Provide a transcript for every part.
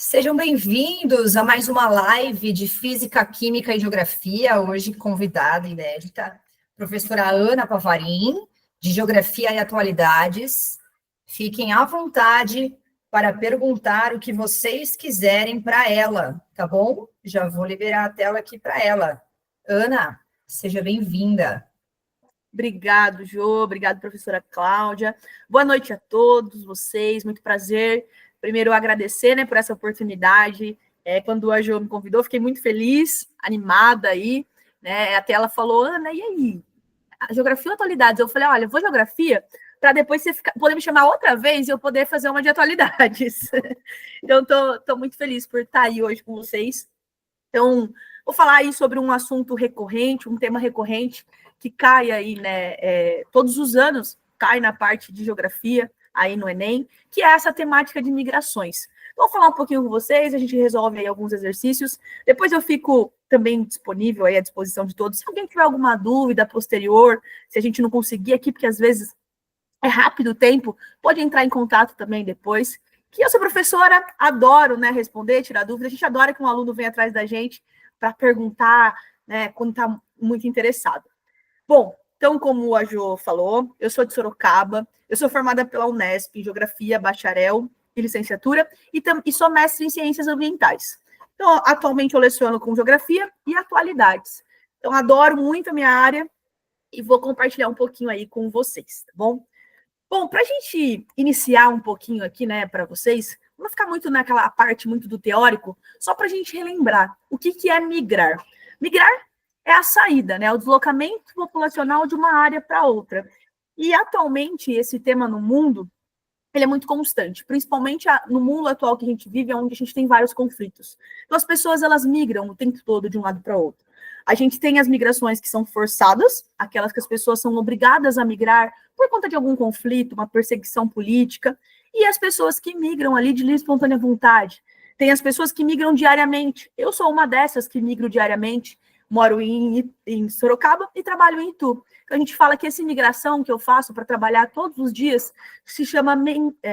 Sejam bem-vindos a mais uma live de Física, Química e Geografia. Hoje, convidada inédita, professora Ana Pavarim, de Geografia e Atualidades. Fiquem à vontade para perguntar o que vocês quiserem para ela, tá bom? Já vou liberar a tela aqui para ela. Ana, seja bem-vinda. Obrigado, Jô. Obrigado, professora Cláudia. Boa noite a todos vocês. Muito prazer. Primeiro, agradecer, por essa oportunidade. Quando a Jô me convidou, fiquei muito feliz, animada aí, Até ela falou, Ana, e aí? A geografia ou atualidades? Eu falei, olha, eu vou geografia para depois você poder me chamar outra vez e eu poder fazer uma de atualidades. Então, estou muito feliz por estar aí hoje com vocês. Então, vou falar aí sobre um assunto recorrente, um tema recorrente, que cai aí, todos os anos, cai na parte de geografia, aí no Enem, que é essa temática de migrações. Então, vou falar um pouquinho com vocês, a gente resolve aí alguns exercícios, depois eu fico também disponível aí à disposição de todos. Se alguém tiver alguma dúvida posterior, se a gente não conseguir aqui, porque às vezes é rápido o tempo, pode entrar em contato também depois, que eu sou professora, adoro, responder, tirar dúvida, a gente adora que um aluno venha atrás da gente para perguntar, quando está muito interessado. Bom, então, como a Jo falou, eu sou de Sorocaba, eu sou formada pela Unesp em Geografia, bacharel e licenciatura, e sou mestre em Ciências Ambientais. Então, atualmente eu leciono com Geografia e Atualidades. Então, adoro muito a minha área e vou compartilhar um pouquinho aí com vocês, tá bom? Bom, para a gente iniciar um pouquinho aqui, para vocês, não ficar muito naquela parte muito do teórico, só para a gente relembrar o que é migrar. Migrar é a saída, o deslocamento populacional de uma área para outra. E atualmente esse tema no mundo, ele é muito constante, principalmente no mundo atual que a gente vive, onde a gente tem vários conflitos. Então as pessoas elas migram o tempo todo de um lado para outro. A gente tem as migrações que são forçadas, aquelas que as pessoas são obrigadas a migrar por conta de algum conflito, uma perseguição política, e as pessoas que migram ali de livre e espontânea vontade. Tem as pessoas que migram diariamente. Eu sou uma dessas que migro diariamente, moro em Sorocaba e trabalho em Itu. Então, a gente fala que essa migração que eu faço para trabalhar todos os dias se chama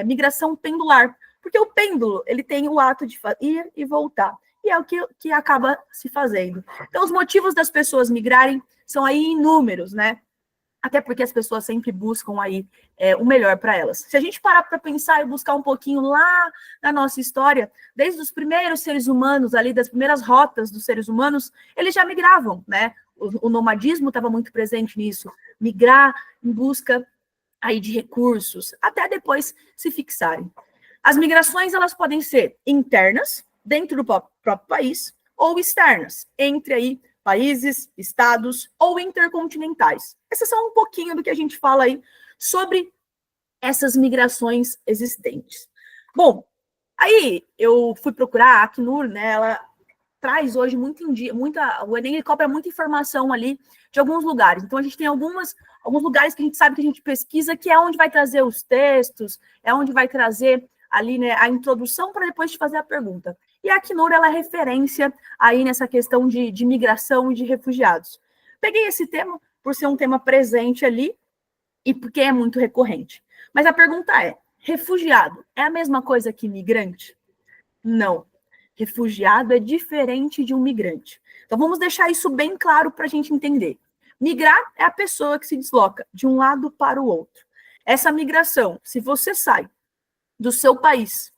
migração pendular, porque o pêndulo ele tem o ato de ir e voltar. E é o que acaba se fazendo. Então, os motivos das pessoas migrarem são aí inúmeros, Até porque as pessoas sempre buscam aí o melhor para elas. Se a gente parar para pensar e buscar um pouquinho lá na nossa história, desde os primeiros seres humanos, ali das primeiras rotas dos seres humanos, eles já migravam, O nomadismo estava muito presente nisso. Migrar em busca aí de recursos, até depois se fixarem. As migrações, elas podem ser internas, dentro do próprio país, ou externas, entre aí países, estados ou intercontinentais. Essas são um pouquinho do que a gente fala aí sobre essas migrações existentes. Bom, aí eu fui procurar a Acnur, ela traz hoje o Enem cobra muita informação ali de alguns lugares. Então a gente tem alguns lugares que a gente sabe que a gente pesquisa, que é onde vai trazer os textos, é onde vai trazer ali, a introdução para depois te fazer a pergunta. E a Acnur, ela é referência aí nessa questão de migração e de refugiados. Peguei esse tema por ser um tema presente ali e porque é muito recorrente. Mas a pergunta é, refugiado é a mesma coisa que migrante? Não. Refugiado é diferente de um migrante. Então, vamos deixar isso bem claro para a gente entender. Migrar é a pessoa que se desloca de um lado para o outro. Essa migração, se você sai do seu país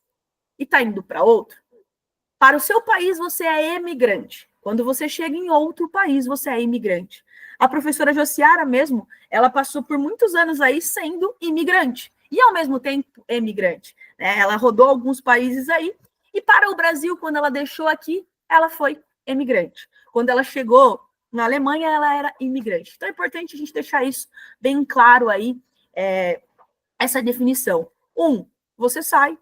e está indo para outro, para o seu país você é emigrante. Quando você chega em outro país, você é imigrante. A professora Josiara mesmo, ela passou por muitos anos aí sendo imigrante e, ao mesmo tempo, emigrante. Ela rodou alguns países aí e para o Brasil, quando ela deixou aqui, ela foi emigrante. Quando ela chegou na Alemanha, ela era imigrante. Então, é importante a gente deixar isso bem claro aí, essa definição. Você sai,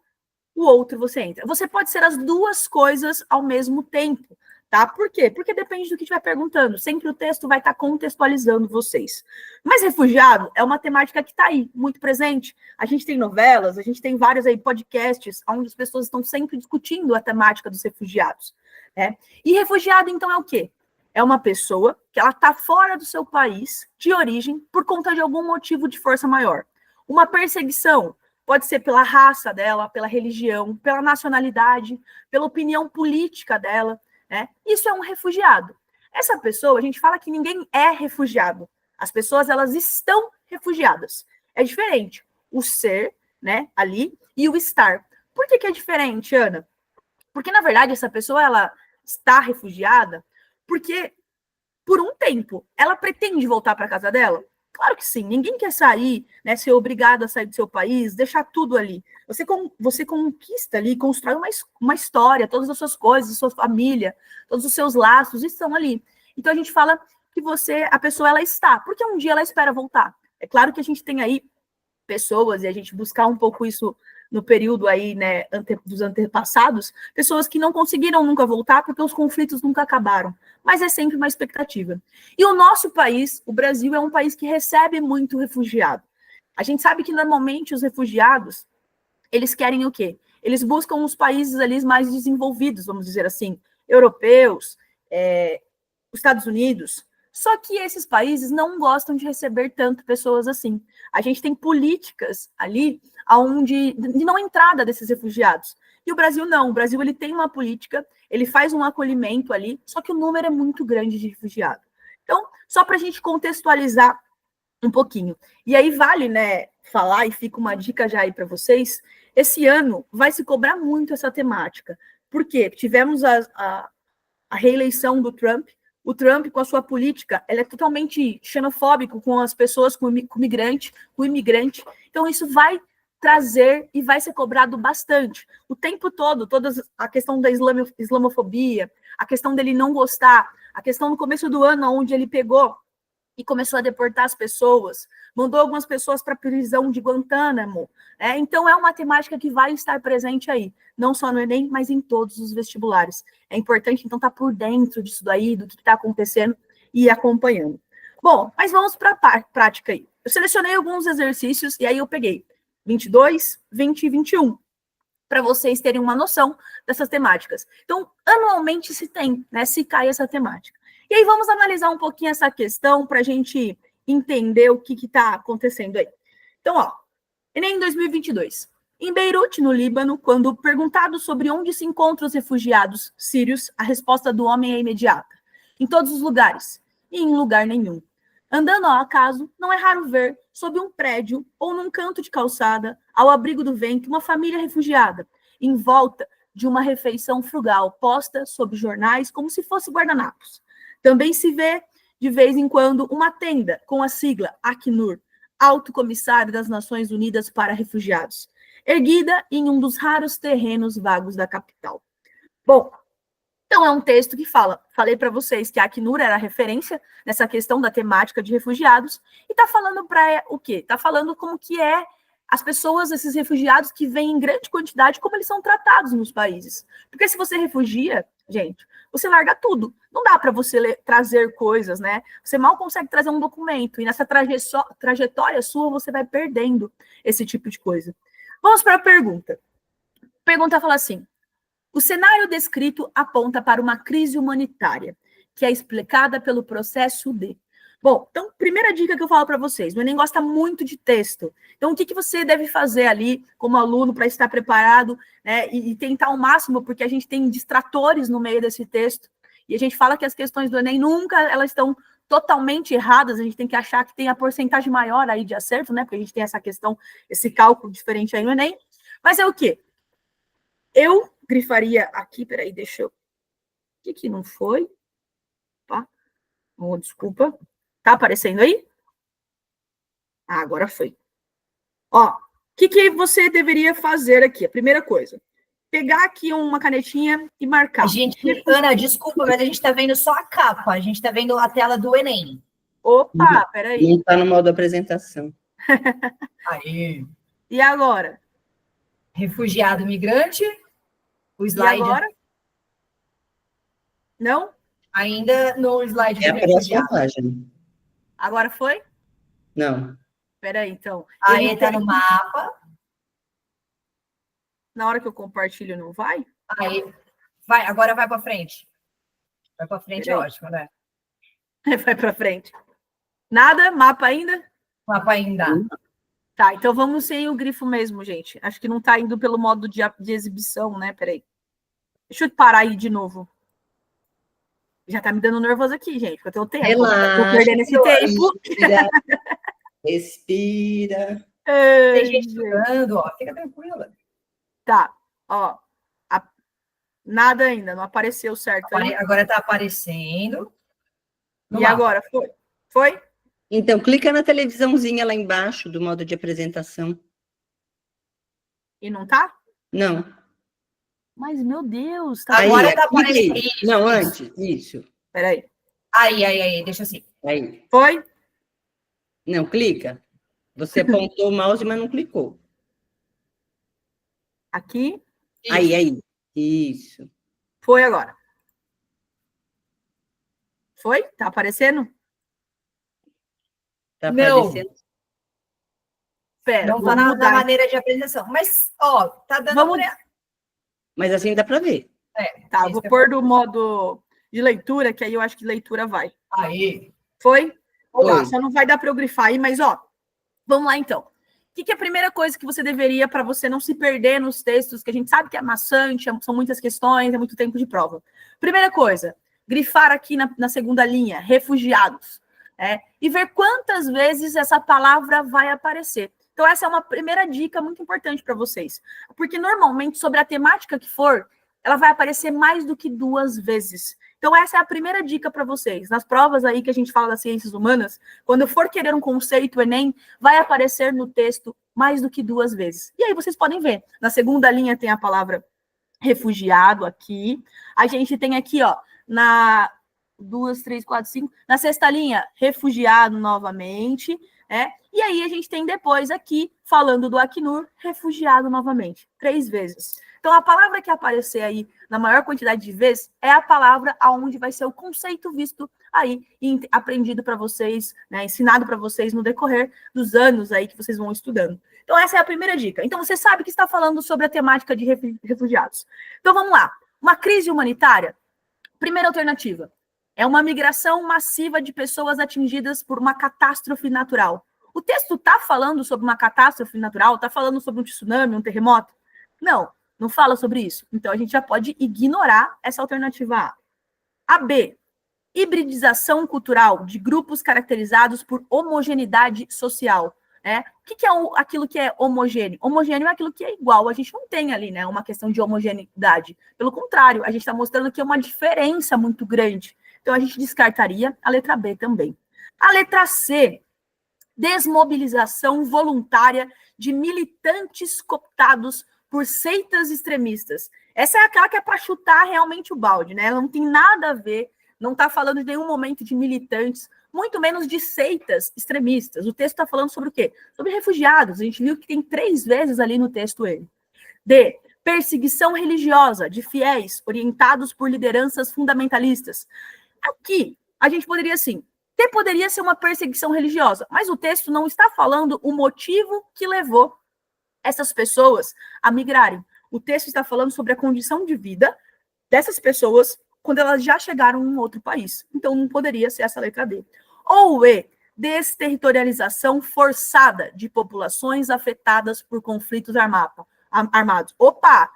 o outro você entra. Você pode ser as duas coisas ao mesmo tempo, tá? Por quê? Porque depende do que estiver perguntando. Sempre o texto vai estar contextualizando vocês. Mas refugiado é uma temática que está aí, muito presente. A gente tem novelas, a gente tem vários aí podcasts onde as pessoas estão sempre discutindo a temática dos refugiados, E refugiado, então, é o quê? É uma pessoa que ela está fora do seu país de origem por conta de algum motivo de força maior. Uma perseguição, Pode ser pela raça dela, pela religião, pela nacionalidade, pela opinião política dela, né? Isso é um refugiado. Essa pessoa, a gente fala que ninguém é refugiado. As pessoas, elas estão refugiadas. É diferente o ser, né, ali, e o estar. Por que é diferente, Ana? Porque, na verdade, essa pessoa, ela está refugiada porque, por um tempo, ela pretende voltar para casa dela? Claro que sim. Ninguém quer sair, né, ser obrigado a sair do seu país, deixar tudo ali. Você conquista ali, constrói uma história, todas as suas coisas, a sua família, todos os seus laços estão ali. Então, a gente fala que a pessoa, ela está, porque um dia ela espera voltar. É claro que a gente tem aí pessoas, e a gente buscar um pouco isso no período aí, né, dos antepassados, pessoas que não conseguiram nunca voltar porque os conflitos nunca acabaram, mas é sempre uma expectativa. E o nosso país, o Brasil, é um país que recebe muito refugiado. A gente sabe que normalmente os refugiados, eles querem o quê? Eles buscam os países ali mais desenvolvidos, vamos dizer assim, europeus, Estados Unidos. Só que esses países não gostam de receber tanto pessoas assim. A gente tem políticas ali de não entrada desses refugiados. E o Brasil não. O Brasil, ele tem uma política, ele faz um acolhimento ali, só que o número é muito grande de refugiados. Então, só para a gente contextualizar um pouquinho. E aí vale, né, falar, e fica uma dica já aí para vocês, esse ano vai se cobrar muito essa temática. Por quê? Tivemos a reeleição do Trump. O Trump, com a sua política, ele é totalmente xenofóbico com as pessoas, com o imigrante. Então, isso vai trazer e vai ser cobrado bastante. O tempo todo, a questão da islamofobia, a questão dele não gostar, a questão no começo do ano, onde ele pegou e começou a deportar as pessoas, mandou algumas pessoas para a prisão de Guantánamo. Então, é uma temática que vai estar presente aí, não só no Enem, mas em todos os vestibulares. É importante, então, estar por dentro disso daí, do que está acontecendo e ir acompanhando. Bom, mas vamos para a prática aí. Eu selecionei alguns exercícios e aí eu peguei 22, 20 e 21, para vocês terem uma noção dessas temáticas. Então, anualmente se tem, né, se cai essa temática. E aí vamos analisar um pouquinho essa questão para a gente entender o que está acontecendo aí. Então, Enem 2022. Em Beirute, no Líbano, quando perguntado sobre onde se encontram os refugiados sírios, a resposta do homem é imediata. Em todos os lugares, e em lugar nenhum. Andando ao acaso, não é raro ver, sob um prédio ou num canto de calçada, ao abrigo do vento, uma família refugiada, em volta de uma refeição frugal, posta sob jornais como se fosse guardanapos. Também se vê, de vez em quando, uma tenda com a sigla Acnur, Alto Comissário das Nações Unidas para Refugiados, erguida em um dos raros terrenos vagos da capital. Bom, então é um texto que falei para vocês que a Acnur era referência nessa questão da temática de refugiados, e está falando para o quê? Está falando como que é as pessoas, esses refugiados que vêm em grande quantidade, como eles são tratados nos países. Porque se você refugia, gente, você larga tudo. Não dá para você trazer coisas, né? Você mal consegue trazer um documento, e nessa trajetória sua você vai perdendo esse tipo de coisa. Vamos para a pergunta. A pergunta fala assim: o cenário descrito aponta para uma crise humanitária, que é explicada pelo processo de... Bom, então, primeira dica que eu falo para vocês, o Enem gosta muito de texto. Então, o que você deve fazer ali, como aluno, para estar preparado, né, e tentar ao máximo, porque a gente tem distratores no meio desse texto, e a gente fala que as questões do Enem nunca elas estão totalmente erradas, a gente tem que achar que tem a porcentagem maior aí de acerto, né, porque a gente tem essa questão, esse cálculo diferente aí no Enem, mas é o quê? Eu grifaria aqui, peraí, deixa eu... O que não foi? Tá? Oh, desculpa. Tá aparecendo aí? Ah, agora foi. O que você deveria fazer aqui? A primeira coisa, pegar aqui uma canetinha e marcar. Ana, desculpa, mas a gente está vendo só a capa, a gente está vendo a tela do Enem. Opa, peraí. Não está no modo apresentação. Aí. E agora? Refugiado migrante. O slide. E agora? Não? Ainda no slide. É a próxima página. Agora foi? Não. Peraí, então. Aí está no mapa. Na hora que eu compartilho, não vai? Aí. Vai, agora vai para frente. Vai para frente, é ótimo, né? Vai para frente. Nada? Mapa ainda? Mapa ainda. Tá, então vamos sem o grifo mesmo, gente. Acho que não tá indo pelo modo de exibição, né? Peraí. Deixa eu parar aí de novo. Já tá me dando nervoso aqui, gente, porque eu tenho tempo. Tô Relaxa, perdendo esse tempo. respira, respira. Tem gente chorando, ó, fica tranquila. Tá, ó. Nada ainda, não apareceu certo aí. Agora tá aparecendo. E agora, foi? Foi? Então, clica na televisãozinha lá embaixo do modo de apresentação. E não tá? Não. Mas, meu Deus, tá. Agora tá clica aí. aparecendo. Não, antes, isso. Peraí. Aí, deixa assim. Aí. Foi? Não, clica. Você apontou o mouse, mas não clicou. Aqui. Aí. Isso. Foi agora. Foi? Tá aparecendo? Tá Não. aparecendo. Pera, Não tá na maneira de apresentação. Mas, ó, tá dando... Vamos... Mas assim dá para ver. Tá, vou pôr do modo de leitura, que aí eu acho que leitura vai. Aí. Foi? Foi. Só não vai dar para eu grifar aí, mas, ó, vamos lá, então. O que é a primeira coisa que você deveria, para você não se perder nos textos, que a gente sabe que é maçante, são muitas questões, é muito tempo de prova. Primeira coisa, grifar aqui na segunda linha, refugiados, e ver quantas vezes essa palavra vai aparecer. Então, essa é uma primeira dica muito importante para vocês. Porque, normalmente, sobre a temática que for, ela vai aparecer mais do que 2 vezes. Então, essa é a primeira dica para vocês. Nas provas aí que a gente fala das ciências humanas, quando eu for querer um conceito, o Enem, vai aparecer no texto mais do que 2 vezes. E aí vocês podem ver. Na segunda linha tem a palavra refugiado aqui. A gente tem aqui, ó, na 2, 3, 4, 5. Na sexta linha, refugiado novamente. E aí a gente tem depois aqui, falando do Acnur, refugiado novamente. 3 vezes. Então, a palavra que aparecer aí na maior quantidade de vezes é a palavra aonde vai ser o conceito visto aí e aprendido para vocês, ensinado para vocês no decorrer dos anos aí que vocês vão estudando. Então, essa é a primeira dica. Então, você sabe que está falando sobre a temática de refugiados. Então, vamos lá. Uma crise humanitária? Primeira alternativa. É uma migração massiva de pessoas atingidas por uma catástrofe natural. O texto está falando sobre uma catástrofe natural? Está falando sobre um tsunami, um terremoto? Não fala sobre isso. Então, a gente já pode ignorar essa alternativa A. A B, hibridização cultural de grupos caracterizados por homogeneidade social. O que é aquilo que é homogêneo? Homogêneo é aquilo que é igual. A gente não tem ali, uma questão de homogeneidade. Pelo contrário, a gente está mostrando que é uma diferença muito grande. Então, a gente descartaria a letra B também. A letra C, desmobilização voluntária de militantes cooptados por seitas extremistas. Essa é aquela que é para chutar realmente o balde, Ela não tem nada a ver, não está falando de nenhum momento de militantes, muito menos de seitas extremistas. O texto está falando sobre o quê? Sobre refugiados. A gente viu que tem 3 vezes ali no texto ele. D, perseguição religiosa de fiéis orientados por lideranças fundamentalistas. Aqui, a gente poderia, assim, poderia ser uma perseguição religiosa, mas o texto não está falando o motivo que levou essas pessoas a migrarem. O texto está falando sobre a condição de vida dessas pessoas quando elas já chegaram em um outro país. Então, não poderia ser essa letra D. Ou E, desterritorialização forçada de populações afetadas por conflitos armados. Opa!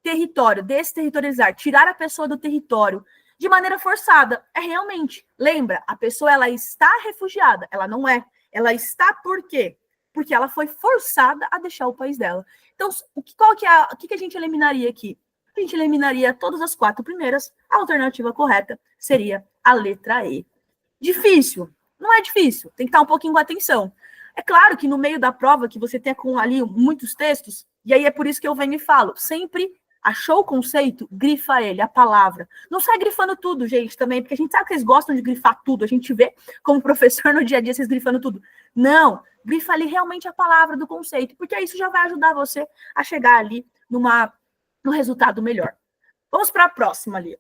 Território, desterritorializar, tirar a pessoa do território de maneira forçada. Realmente, lembra, a pessoa ela está refugiada, ela não é. Ela está por quê? Porque ela foi forçada a deixar o país dela. Então, o que a gente eliminaria aqui? A gente eliminaria todas as 4 primeiras. A alternativa correta seria a letra E. Difícil? Não é difícil. Tem que estar um pouquinho com atenção. É claro que no meio da prova, que você tem ali muitos textos, e aí é por isso que eu venho e falo, sempre achou o conceito, grifa ele, a palavra. Não sai grifando tudo, gente, também, porque a gente sabe que vocês gostam de grifar tudo. A gente vê como professor no dia a dia vocês grifando tudo. Não, grifa ali realmente a palavra do conceito, porque isso já vai ajudar você a chegar ali no resultado melhor. Vamos para a próxima ali.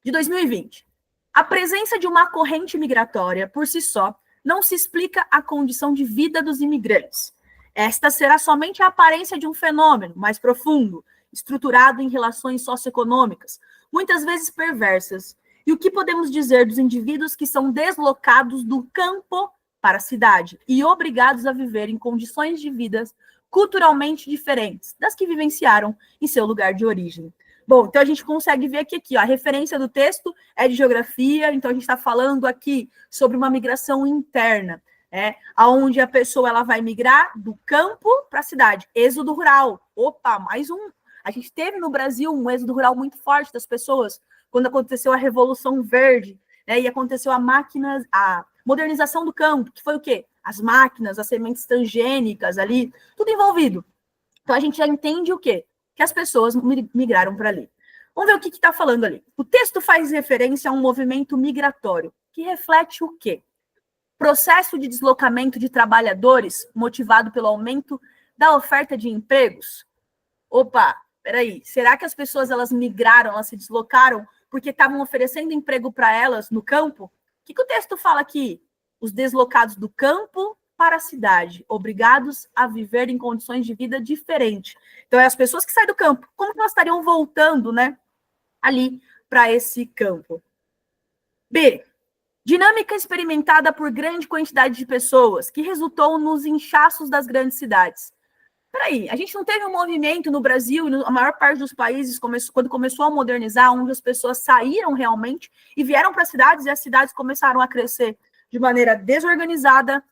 De 2020. A presença de uma corrente migratória, por si só, não se explica a condição de vida dos imigrantes. Esta será somente a aparência de um fenômeno mais profundo, estruturado em relações socioeconômicas, muitas vezes perversas. E o que podemos dizer dos indivíduos que são deslocados do campo para a cidade e obrigados a viver em condições de vida culturalmente diferentes das que vivenciaram em seu lugar de origem. Bom, então a gente consegue ver que aqui, ó, a referência do texto é de geografia, então a gente está falando aqui sobre uma migração interna, onde a pessoa ela vai migrar do campo para a cidade, êxodo rural. Opa, mais um. A gente teve no Brasil um êxodo rural muito forte das pessoas, quando aconteceu a Revolução Verde, e aconteceu a modernização do campo, que foi o quê? As máquinas, as sementes transgênicas ali, tudo envolvido. Então a gente já entende o quê? Que as pessoas migraram para ali. Vamos ver o que está falando ali. O texto faz referência a um movimento migratório, que reflete o quê? Processo de deslocamento de trabalhadores motivado pelo aumento da oferta de empregos. Opa, peraí, será que as pessoas elas migraram, elas se deslocaram porque estavam oferecendo emprego para elas no campo? O que o texto fala aqui? Os deslocados do campo para a cidade, obrigados a viver em condições de vida diferentes. Então, é as pessoas que saem do campo, como que elas estariam voltando, ali para esse campo? B. Dinâmica experimentada por grande quantidade de pessoas, que resultou nos inchaços das grandes cidades. Peraí, a gente não teve um movimento no Brasil, a maior parte dos países, quando começou a modernizar, onde as pessoas saíram realmente e vieram para as cidades, e as cidades começaram a crescer de maneira desorganizada,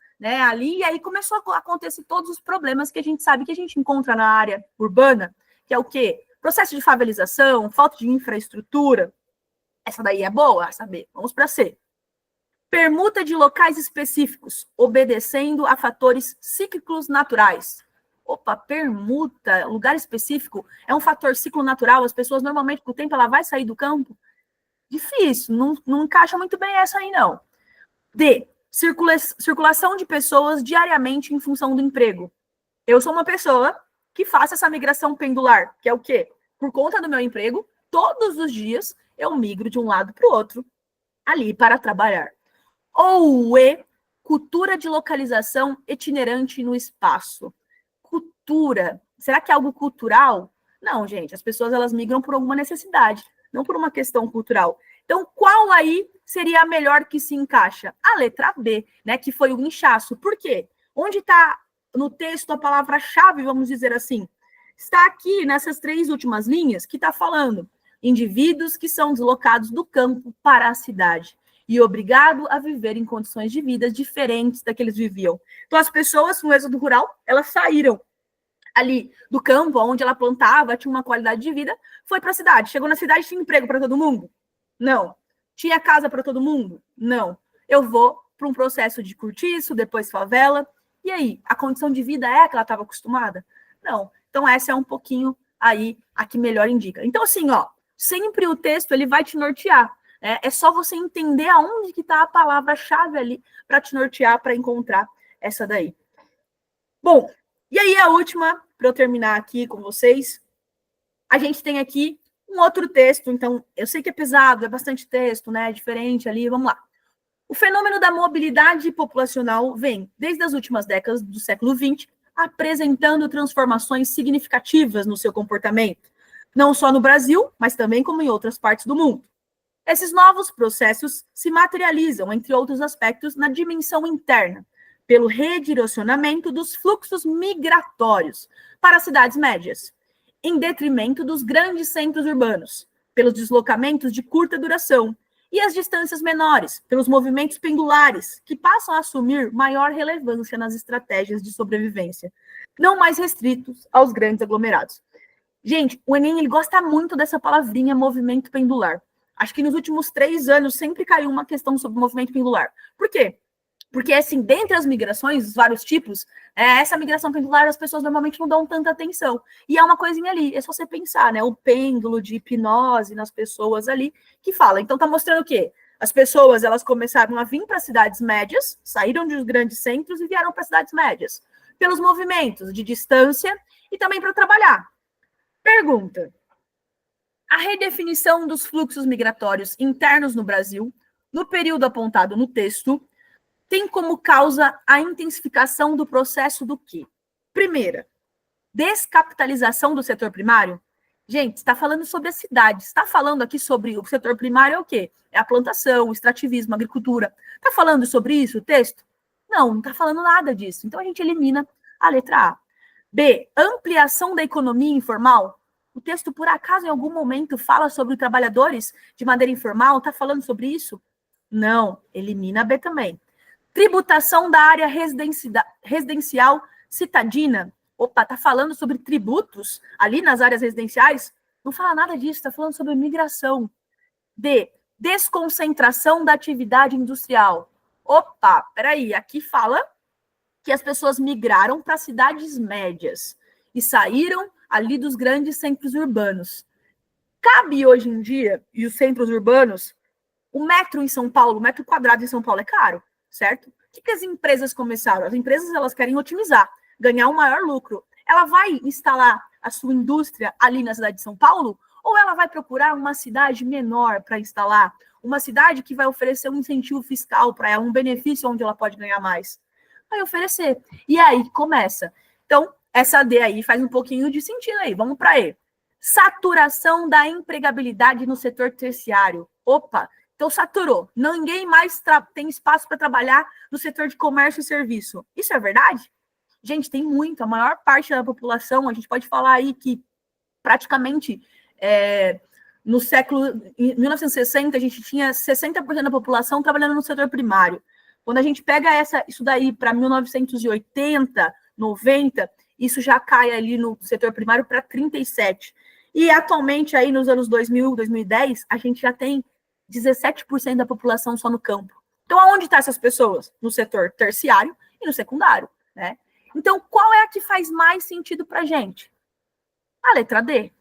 ali, e aí começou a acontecer todos os problemas que a gente sabe que a gente encontra na área urbana, que é o quê? Processo de favelização, falta de infraestrutura. Essa daí é boa, saber. Vamos para C. Permuta de locais específicos, obedecendo a fatores cíclicos naturais. Opa, permuta, lugar específico, é um fator ciclo natural, as pessoas normalmente, com o tempo, ela vai sair do campo? Difícil, não encaixa muito bem essa aí, não. D. Circulação de pessoas diariamente em função do emprego. Eu sou uma pessoa que faço essa migração pendular, que é o quê? Por conta do meu emprego, todos os dias eu migro de um lado para o outro, ali para trabalhar. Ou E. Cultura de localização itinerante no espaço. Cultura. Será que é algo cultural? Não, gente. As pessoas elas migram por alguma necessidade, não por uma questão cultural. Então, qual aí seria a melhor que se encaixa? A letra B, que foi o inchaço. Por quê? Onde está no texto a palavra-chave, vamos dizer assim? Está aqui nessas 3 últimas linhas que está falando indivíduos que são deslocados do campo para a cidade e obrigados a viver em condições de vida diferentes da que eles viviam. Então, as pessoas no êxodo rural, elas saíram ali do campo, onde ela plantava, tinha uma qualidade de vida, foi para a cidade. Chegou na cidade, tinha emprego para todo mundo? Não. Tinha casa para todo mundo? Não. Eu vou para um processo de cortiço, depois favela. E aí, a condição de vida é a que ela estava acostumada? Não. Então, essa é um pouquinho aí a que melhor indica. Então, assim, sempre o texto ele vai te nortear. É só você entender aonde que está a palavra-chave ali para te nortear, para encontrar essa daí. Bom, e aí a última, para eu terminar aqui com vocês, a gente tem aqui um outro texto, então, eu sei que é pesado, é bastante texto, é diferente ali, vamos lá. O fenômeno da mobilidade populacional vem, desde as últimas décadas do século XX, apresentando transformações significativas no seu comportamento, não só no Brasil, mas também como em outras partes do mundo. Esses novos processos se materializam, entre outros aspectos, na dimensão interna, pelo redirecionamento dos fluxos migratórios para as cidades médias, em detrimento dos grandes centros urbanos, pelos deslocamentos de curta duração, e as distâncias menores, pelos movimentos pendulares, que passam a assumir maior relevância nas estratégias de sobrevivência, não mais restritos aos grandes aglomerados. Gente, o Enem ele gosta muito dessa palavrinha movimento pendular. Acho que nos últimos 3 anos sempre caiu uma questão sobre o movimento pendular. Por quê? Porque, assim, dentre as migrações, os vários tipos, essa migração pendular as pessoas normalmente não dão tanta atenção. E é uma coisinha ali, é só você pensar, o pêndulo de hipnose nas pessoas ali que fala. Então, tá mostrando o quê? As pessoas, elas começaram a vir para cidades médias, saíram dos grandes centros e vieram para cidades médias. Pelos movimentos de distância e também para trabalhar. Pergunta. A redefinição dos fluxos migratórios internos no Brasil, no período apontado no texto, tem como causa a intensificação do processo do quê? Primeira, descapitalização do setor primário. Gente, está falando sobre as cidades. Está falando aqui sobre o setor primário é o quê? É a plantação, o extrativismo, a agricultura. Está falando sobre isso o texto? Não está falando nada disso. Então, a gente elimina a letra A. B, ampliação da economia informal. O texto, por acaso, em algum momento, fala sobre trabalhadores de maneira informal? Está falando sobre isso? Não, elimina a B também. Tributação da área residencial citadina. Opa, está falando sobre tributos ali nas áreas residenciais? Não fala nada disso, está falando sobre migração. D, desconcentração da atividade industrial. Opa, peraí, aqui fala que as pessoas migraram para cidades médias e saíram ali dos grandes centros urbanos. Cabe hoje em dia, e os centros urbanos, o metro em São Paulo, o metro quadrado em São Paulo é caro, certo? O que as empresas começaram? As empresas, elas querem otimizar, ganhar um maior lucro. Ela vai instalar a sua indústria ali na cidade de São Paulo, ou ela vai procurar uma cidade menor para instalar? Uma cidade que vai oferecer um incentivo fiscal para ela, um benefício onde ela pode ganhar mais? Vai oferecer. E aí começa. Então, essa D aí faz um pouquinho de sentido aí. Vamos para E. Saturação da empregabilidade no setor terciário. Opa, então saturou. Ninguém mais tem espaço para trabalhar no setor de comércio e serviço. Isso é verdade? Gente, tem muito. A maior parte da população, a gente pode falar aí que praticamente no século, em 1960, a gente tinha 60% da população trabalhando no setor primário. Quando a gente pega isso daí para 1980, 90, isso já cai ali no setor primário para 37%. E atualmente, aí nos anos 2000, 2010, a gente já tem 17% da população só no campo. Então, aonde estão essas pessoas? No setor terciário e no secundário, né? Então, qual é a que faz mais sentido para a gente? A letra D,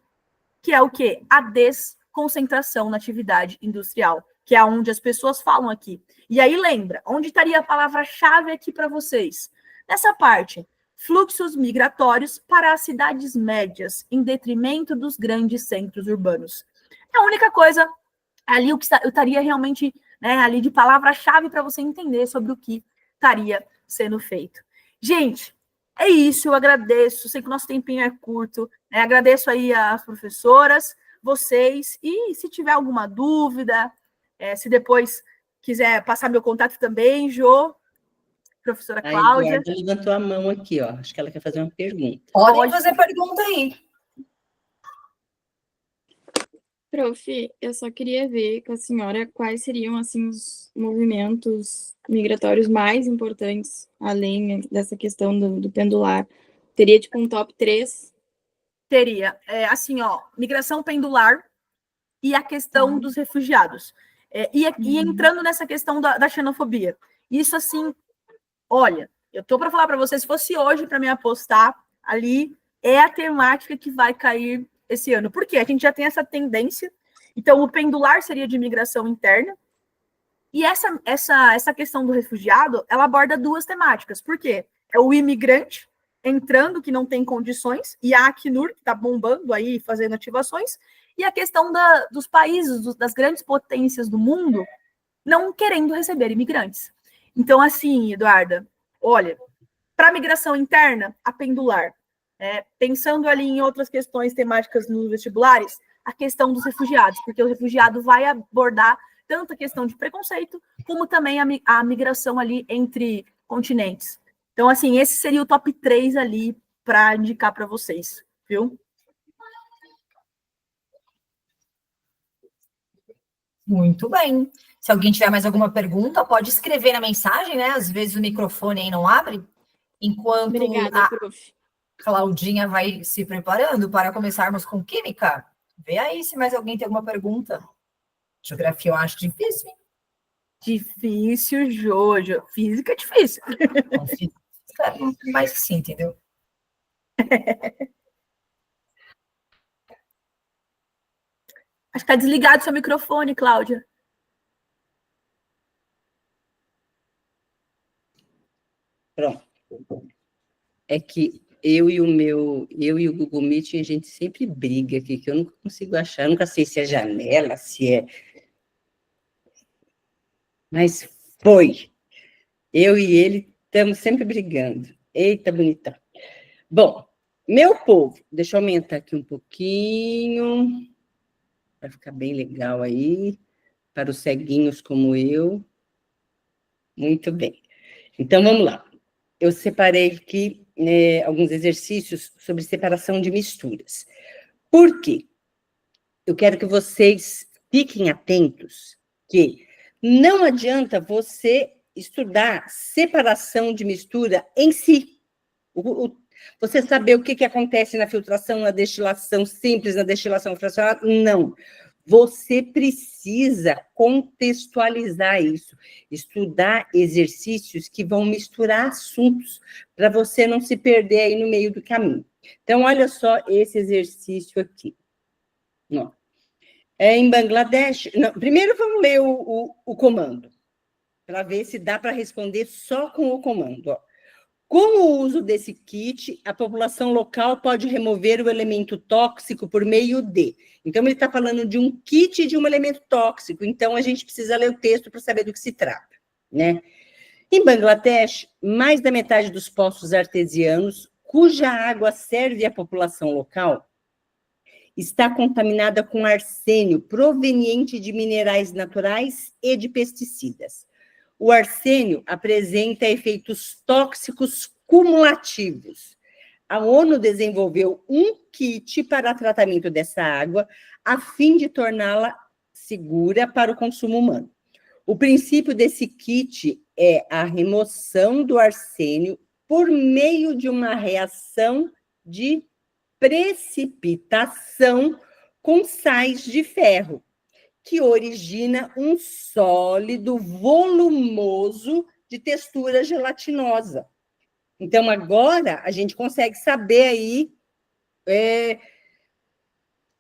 que é o quê? A desconcentração na atividade industrial, que é onde as pessoas falam aqui. E aí, lembra, onde estaria a palavra-chave aqui para vocês? Nessa parte, fluxos migratórios para as cidades médias, em detrimento dos grandes centros urbanos. É a única coisa ali, o que eu estaria realmente, né, ali de palavra-chave para você entender sobre o que estaria sendo feito. Gente, é isso, eu agradeço, sei que o nosso tempinho é curto, né, agradeço aí às professoras, vocês, e se tiver alguma dúvida, se depois quiser passar meu contato também, Jô, professora Cláudia. A Eduarda levantou a mão aqui, ó. Acho que ela quer fazer uma pergunta. Pode fazer pergunta aí. Prof, eu só queria ver com a senhora quais seriam, assim, os movimentos migratórios mais importantes, além dessa questão do pendular. Teria, tipo, um top 3? Teria. Assim, ó, migração pendular e a questão dos refugiados. E entrando nessa questão da xenofobia. Isso, assim, olha, eu tô para falar para você, se fosse hoje para me apostar ali, é a temática que vai cair esse ano. Por quê? A gente já tem essa tendência. Então, o pendular seria de migração interna. E essa questão do refugiado, ela aborda duas temáticas. Por quê? É o imigrante entrando, que não tem condições, e a Acnur, que está bombando aí, fazendo ativações, e a questão dos países, das grandes potências do mundo, não querendo receber imigrantes. Então, assim, Eduarda, olha, para a migração interna, a pendular. Pensando ali em outras questões temáticas nos vestibulares, a questão dos refugiados, porque o refugiado vai abordar tanto a questão de preconceito, como também a migração ali entre continentes. Então, assim, esse seria o top 3 ali para indicar para vocês, viu? Muito bem. Se alguém tiver mais alguma pergunta, pode escrever na mensagem, né? Às vezes o microfone aí não abre. Enquanto Obrigada, prof. Claudinha vai se preparando para começarmos com Química. Vê aí se mais alguém tem alguma pergunta. Geografia eu acho difícil, hein? Difícil, Jojo. Física é difícil. Mas sim, entendeu? Acho que está desligado seu microfone, Cláudia. Pronto. É que eu e o Google Meet, a gente sempre briga aqui, que eu nunca consigo achar, eu nunca sei se é janela, se é... Mas foi. Eu e ele estamos sempre brigando. Eita, bonitão. Bom, meu povo, deixa eu aumentar aqui um pouquinho, para ficar bem legal aí, para os ceguinhos como eu. Muito bem. Então, vamos lá. Eu separei aqui alguns exercícios sobre separação de misturas. Por quê? Eu quero que vocês fiquem atentos que não adianta você estudar separação de mistura em si. Você saber o que acontece na filtração, na destilação simples, na destilação fracionada, não. Você precisa contextualizar isso, estudar exercícios que vão misturar assuntos, para você não se perder aí no meio do caminho. Então, olha só esse exercício aqui. Ó. Em Bangladesh... Não, primeiro vamos ler o comando, para ver se dá para responder só com o comando. Ó. Com o uso desse kit, a população local pode remover o elemento tóxico por meio de... Então, ele está falando de um kit de um elemento tóxico, então a gente precisa ler o texto para saber do que se trata, né? Em Bangladesh, mais da metade dos poços artesianos, cuja água serve à população local, está contaminada com arsênio proveniente de minerais naturais e de pesticidas. O arsênio apresenta efeitos tóxicos cumulativos. A ONU desenvolveu um kit para tratamento dessa água, a fim de torná-la segura para o consumo humano. O princípio desse kit é a remoção do arsênio por meio de uma reação de precipitação com sais de ferro, que origina um sólido volumoso de textura gelatinosa. Então, agora, a gente consegue saber aí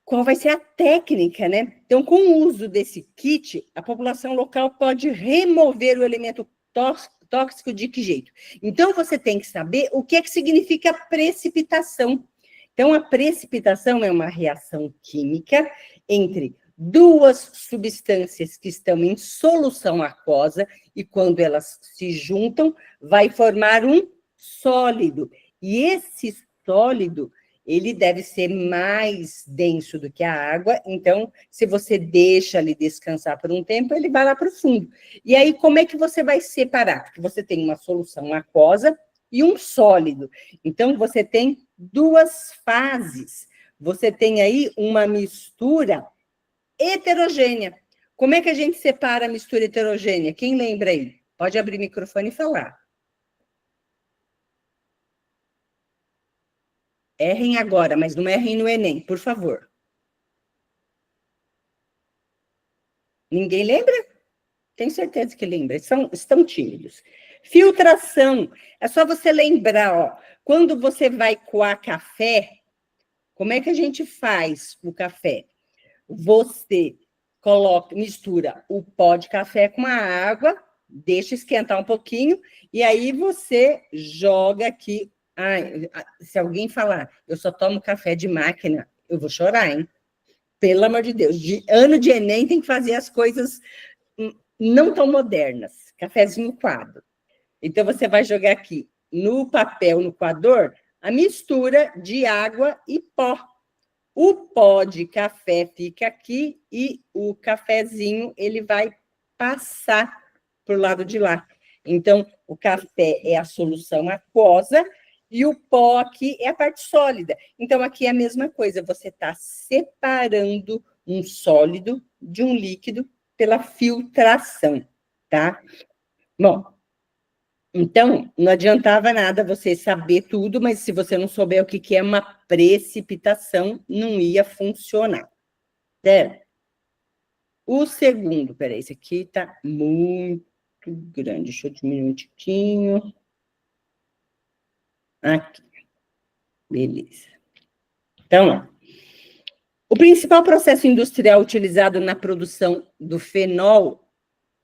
qual vai ser a técnica, né? Então, com o uso desse kit, a população local pode remover o elemento tóxico de que jeito? Então, você tem que saber o que é que significa precipitação. Então, a precipitação é uma reação química entre duas substâncias que estão em solução aquosa e, quando elas se juntam, vai formar um sólido. E esse sólido, ele deve ser mais denso do que a água, então, se você deixa ele descansar por um tempo, ele vai lá para o fundo. E aí, como é que você vai separar? Porque você tem uma solução aquosa e um sólido. Então, você tem duas fases. Você tem aí uma mistura heterogênea. Como é que a gente separa a mistura heterogênea? Quem lembra aí? Pode abrir o microfone e falar. Errem agora, mas não errem no Enem, por favor. Ninguém lembra? Tenho certeza que lembra. Estão tímidos. Filtração. É só você lembrar, ó. Quando você vai coar café, como é que a gente faz o café? Você mistura o pó de café com a água, deixa esquentar um pouquinho, e aí você joga aqui. Ai, se alguém falar, eu só tomo café de máquina, eu vou chorar, hein? Pelo amor de Deus. Ano de Enem tem que fazer as coisas não tão modernas. Cafezinho coado. Então, você vai jogar aqui no papel, no coador, a mistura de água e pó. O pó de café fica aqui e o cafezinho, ele vai passar para o lado de lá. Então, o café é a solução aquosa e o pó aqui é a parte sólida. Então, aqui é a mesma coisa, você está separando um sólido de um líquido pela filtração, tá? Bom, então, não adiantava nada você saber tudo, mas se você não souber o que é uma precipitação, não ia funcionar. Certo? O segundo, peraí, esse aqui está muito grande. Deixa eu diminuir um tiquinho. Aqui. Beleza. Então, ó. O principal processo industrial utilizado na produção do fenol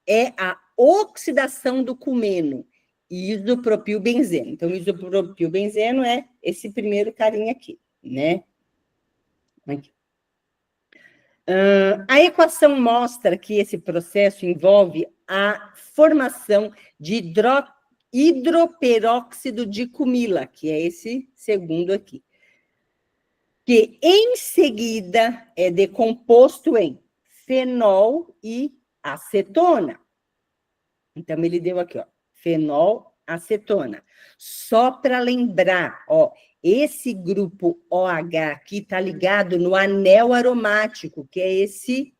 é a oxidação do cumeno, isopropilbenzeno. Então, isopropilbenzeno é esse primeiro carinha aqui, né? Aqui. A equação mostra que esse processo envolve a formação de hidroperóxido de cumila, que é esse segundo aqui, que em seguida é decomposto em fenol e acetona. Então, ele deu aqui, ó, fenol, acetona. Só para lembrar, ó, esse grupo OH aqui está ligado no anel aromático, que é esse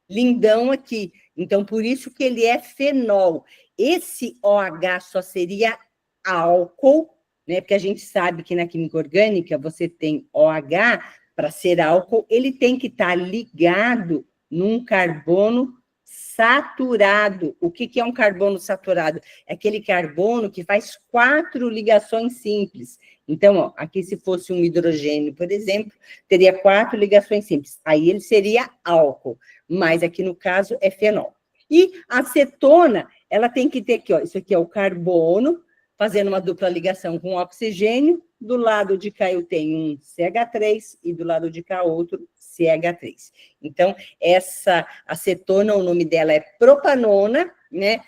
lindão aqui. Então, por isso que ele é fenol. Esse OH só seria álcool, né? Porque a gente sabe que na química orgânica você tem OH, para ser álcool, ele tem que estar ligado num carbono saturado. O que é um carbono saturado? É aquele carbono que faz 4 ligações simples. Então, ó, aqui se fosse um hidrogênio, por exemplo, teria 4 ligações simples. Aí ele seria álcool, mas aqui no caso é fenol. E a acetona, ela tem que ter aqui, ó, isso aqui é o carbono, fazendo uma dupla ligação com oxigênio. Do lado de cá eu tenho um CH3 e do lado de cá outro CH3. Então, essa acetona, o nome dela é propanona, né?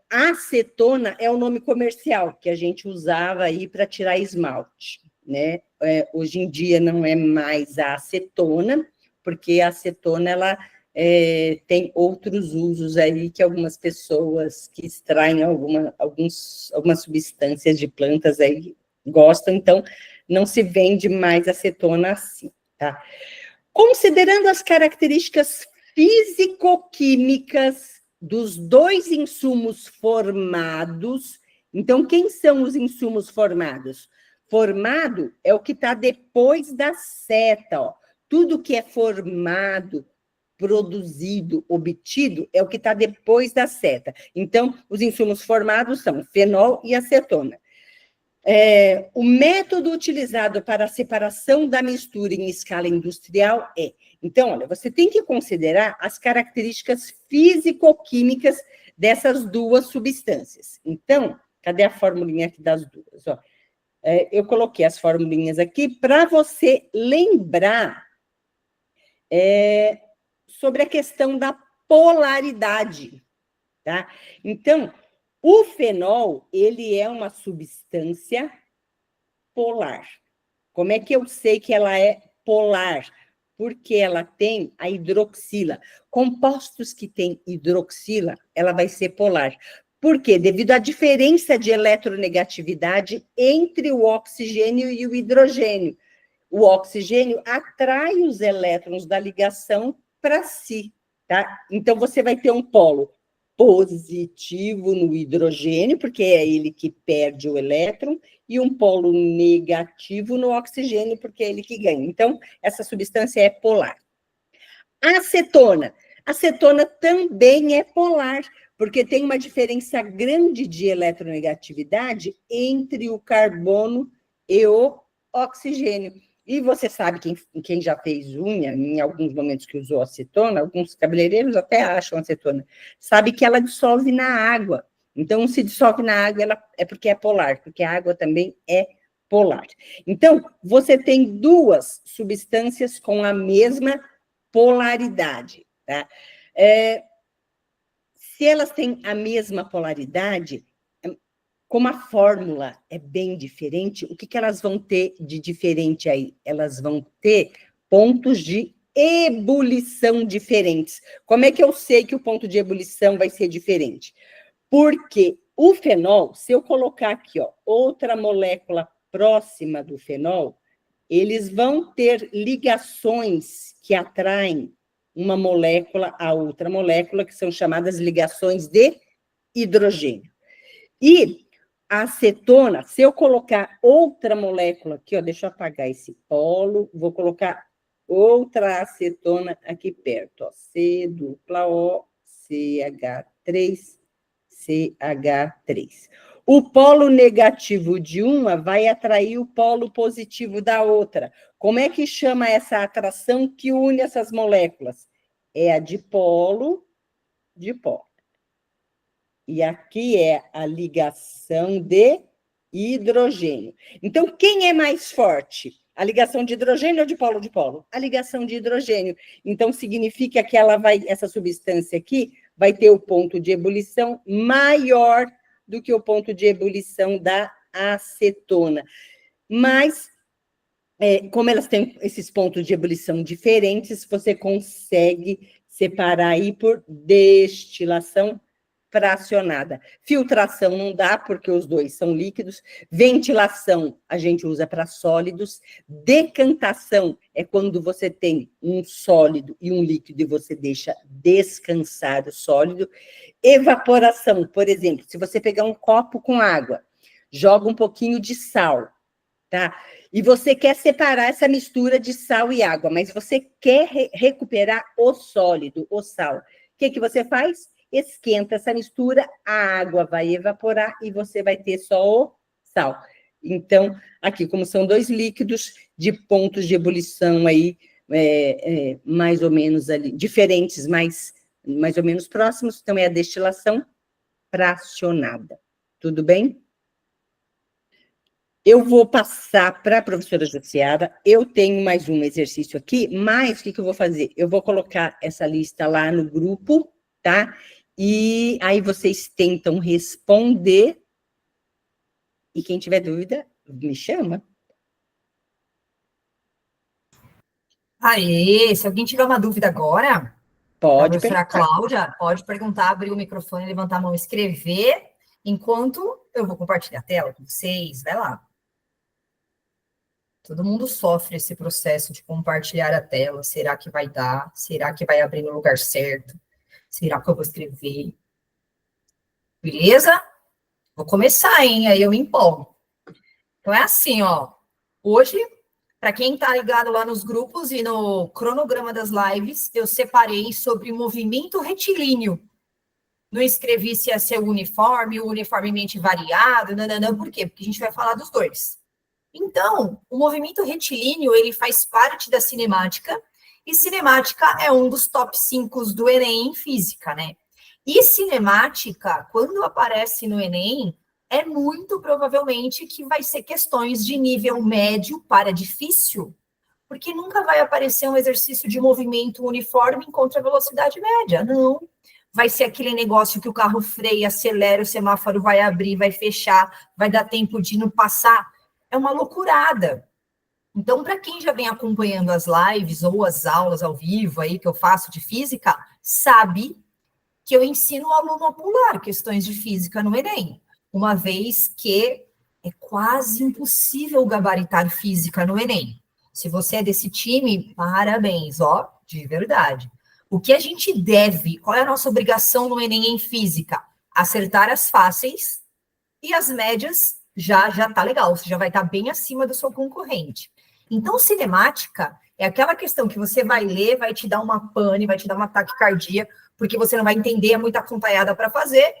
Acetona é o nome comercial que a gente usava aí para tirar esmalte, né? Hoje em dia não é mais a acetona, porque a acetona, ela tem outros usos aí que algumas pessoas que extraem algumas substâncias de plantas aí gostam, então não se vende mais acetona assim, tá? Considerando as características físico-químicas dos 2 insumos formados, então, quem são os insumos formados? Formado é o que está depois da seta, ó. Tudo que é formado, produzido, obtido, é o que está depois da seta. Então, os insumos formados são fenol e acetona. O método utilizado para a separação da mistura em escala industrial é... Então, olha, você tem que considerar as características físico-químicas dessas 2 substâncias. Então, cadê a formulinha aqui das 2? Ó, eu coloquei as formulinhas aqui para você lembrar sobre a questão da polaridade, tá? Então, o fenol, ele é uma substância polar. Como é que eu sei que ela é polar? Porque ela tem a hidroxila. Compostos que têm hidroxila, ela vai ser polar. Por quê? Devido à diferença de eletronegatividade entre o oxigênio e o hidrogênio. O oxigênio atrai os elétrons da ligação para si, tá? Então, você vai ter um polo positivo no hidrogênio, porque é ele que perde o elétron, e um polo negativo no oxigênio, porque é ele que ganha. Então, essa substância é polar. A acetona. A acetona também é polar, porque tem uma diferença grande de eletronegatividade entre o carbono e o oxigênio. E você sabe, quem já fez unha, em alguns momentos que usou acetona, alguns cabeleireiros até acham acetona, sabe que ela dissolve na água. Então, se dissolve na água, ela é porque é polar, porque a água também é polar. Então, você tem 2 substâncias com a mesma polaridade, tá? Se elas têm a mesma polaridade, como a fórmula é bem diferente, o que elas vão ter de diferente aí? Elas vão ter pontos de ebulição diferentes. Como é que eu sei que o ponto de ebulição vai ser diferente? Porque o fenol, se eu colocar aqui, ó, outra molécula próxima do fenol, eles vão ter ligações que atraem uma molécula a outra molécula, que são chamadas ligações de hidrogênio. E a acetona, se eu colocar outra molécula aqui, ó, deixa eu apagar esse polo, vou colocar outra acetona aqui perto, ó, C dupla O, CH3, CH3. O polo negativo de uma vai atrair o polo positivo da outra. Como é que chama essa atração que une essas moléculas? É a dipolo-dipolo. E aqui é a ligação de hidrogênio. Então, quem é mais forte? A ligação de hidrogênio ou de polo-dipolo? A ligação de hidrogênio. Então, significa que essa substância aqui vai ter o ponto de ebulição maior do que o ponto de ebulição da acetona. Mas, como elas têm esses pontos de ebulição diferentes, você consegue separar aí por destilação fracionada. Filtração não dá, porque os dois são líquidos. Ventilação a gente usa para sólidos. Decantação é quando você tem um sólido e um líquido e você deixa descansar o sólido. Evaporação, por exemplo, se você pegar um copo com água, joga um pouquinho de sal, tá? E você quer separar essa mistura de sal e água, mas você quer recuperar o sólido, o sal. O que você faz? Esquenta essa mistura, a água vai evaporar e você vai ter só o sal. Então, aqui, como são dois líquidos de pontos de ebulição aí, mais ou menos ali, diferentes, mas mais ou menos próximos, então é a destilação fracionada. Tudo bem? Eu vou passar para a professora Jaciara, eu tenho mais um exercício aqui, mas o que eu vou fazer? Eu vou colocar essa lista lá no grupo, tá? E aí vocês tentam responder, e quem tiver dúvida, me chama. Aê, se alguém tiver uma dúvida agora, a Pode professora perguntar. Cláudia pode perguntar, abrir o microfone, levantar a mão, escrever, enquanto eu vou compartilhar a tela com vocês, vai lá. Todo mundo sofre esse processo de compartilhar a tela. Será que vai dar? Será que vai abrir no lugar certo? Será que eu vou escrever? Beleza? Vou começar, hein? Aí eu me empolgo. Então é assim, ó. Hoje, para quem tá ligado lá nos grupos e no cronograma das lives, eu separei sobre movimento retilíneo. Não escrevi se ia ser uniforme, uniformemente variado, não, por quê? Porque a gente vai falar dos dois. Então, o movimento retilíneo, ele faz parte da cinemática, e cinemática é um dos top 5 do Enem em física, né? E cinemática, quando aparece no Enem, é muito provavelmente que vai ser questões de nível médio para difícil, porque nunca vai aparecer um exercício de movimento uniforme em contra-velocidade média, não. Vai ser aquele negócio que o carro freia, acelera, o semáforo vai abrir, vai fechar, vai dar tempo de não passar. É uma loucurada. Então, para quem já vem acompanhando as lives ou as aulas ao vivo aí que eu faço de física, sabe que eu ensino o aluno a pular questões de física no Enem, uma vez que é quase impossível gabaritar física no Enem. Se você é desse time, parabéns, ó, de verdade. O que a gente deve, qual é a nossa obrigação no Enem em física? Acertar as fáceis e as médias já tá legal, você já vai estar bem acima do seu concorrente. Então, cinemática é aquela questão que você vai ler, vai te dar uma pane, vai te dar uma taquicardia, porque você não vai entender, é muita acompanhada para fazer,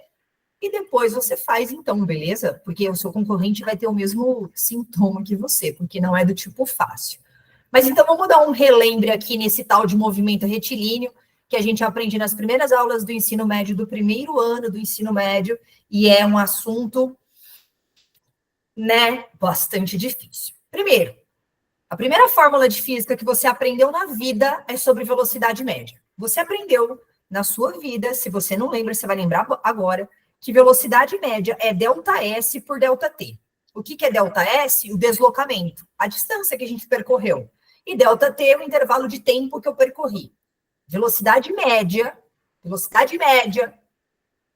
e depois você faz então, beleza? Porque o seu concorrente vai ter o mesmo sintoma que você, porque não é do tipo fácil. Mas então vamos dar um relembre aqui nesse tal de movimento retilíneo, que a gente aprende nas primeiras aulas do ensino médio, do primeiro ano do ensino médio, e é um assunto, né, bastante difícil. Primeiro, a primeira fórmula de física que você aprendeu na vida é sobre velocidade média. Você aprendeu na sua vida, se você não lembra, você vai lembrar agora, que velocidade média é ΔS por ΔT. O que é ΔS? O deslocamento, a distância que a gente percorreu. E ΔT é o intervalo de tempo que eu percorri. Velocidade média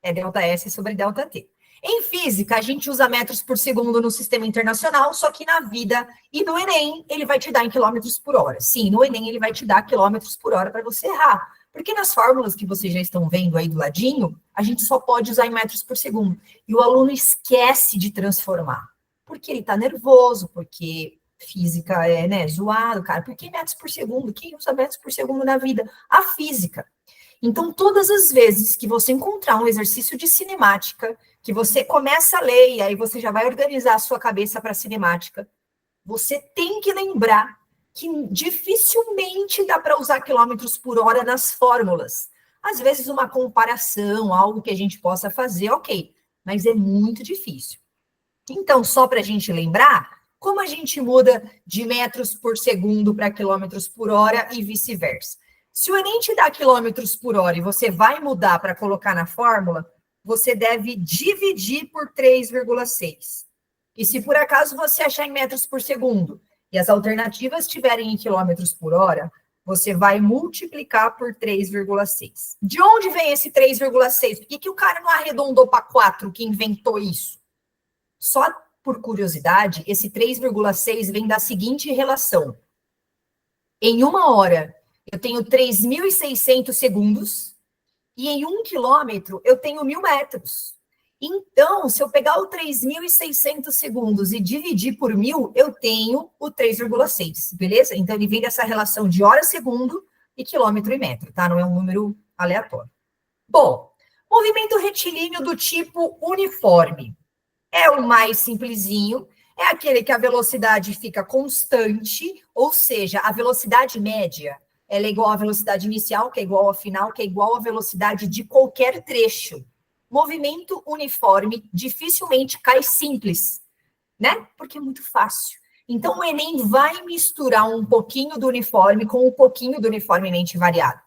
é ΔS sobre ΔT. Em física, a gente usa metros por segundo no sistema internacional, só que na vida e no Enem, ele vai te dar em quilômetros por hora. Sim, no Enem ele vai te dar quilômetros por hora para você errar. Porque nas fórmulas que vocês já estão vendo aí do ladinho, a gente só pode usar em metros por segundo. E o aluno esquece de transformar. Porque ele está nervoso, porque física é, né, zoado, cara. Por que metros por segundo? Quem usa metros por segundo na vida? A física. Então, todas as vezes que você encontrar um exercício de cinemática, que você começa a ler e aí você já vai organizar a sua cabeça para a cinemática, você tem que lembrar que dificilmente dá para usar quilômetros por hora nas fórmulas. Às vezes uma comparação, algo que a gente possa fazer, ok, mas é muito difícil. Então, só para a gente lembrar, como a gente muda de metros por segundo para quilômetros por hora e vice-versa. Se o Enem te dá quilômetros por hora e você vai mudar para colocar na fórmula, você deve dividir por 3,6. E se por acaso você achar em metros por segundo e as alternativas estiverem em quilômetros por hora, Você vai multiplicar por 3,6. De onde vem esse 3,6? Por que o cara não arredondou para 4, que inventou isso? Só por curiosidade, esse 3,6 vem da seguinte relação. Em 1 hora, eu tenho 3.600 segundos, e em 1 quilômetro, eu tenho 1.000 metros. Então, se eu pegar o 3.600 segundos e dividir por 1.000, eu tenho o 3,6, beleza? Então, ele vem dessa relação de hora, segundo e quilômetro e metro, tá? Não é um número aleatório. Bom, movimento retilíneo do tipo uniforme. É o mais simplesinho, é aquele que a velocidade fica constante, ou seja, a velocidade média, ela é igual à velocidade inicial, que é igual à final, que é igual à velocidade de qualquer trecho. Movimento uniforme dificilmente cai simples, né? Porque é muito fácil. Então, o Enem vai misturar um pouquinho do uniforme com um pouquinho do uniformemente variado.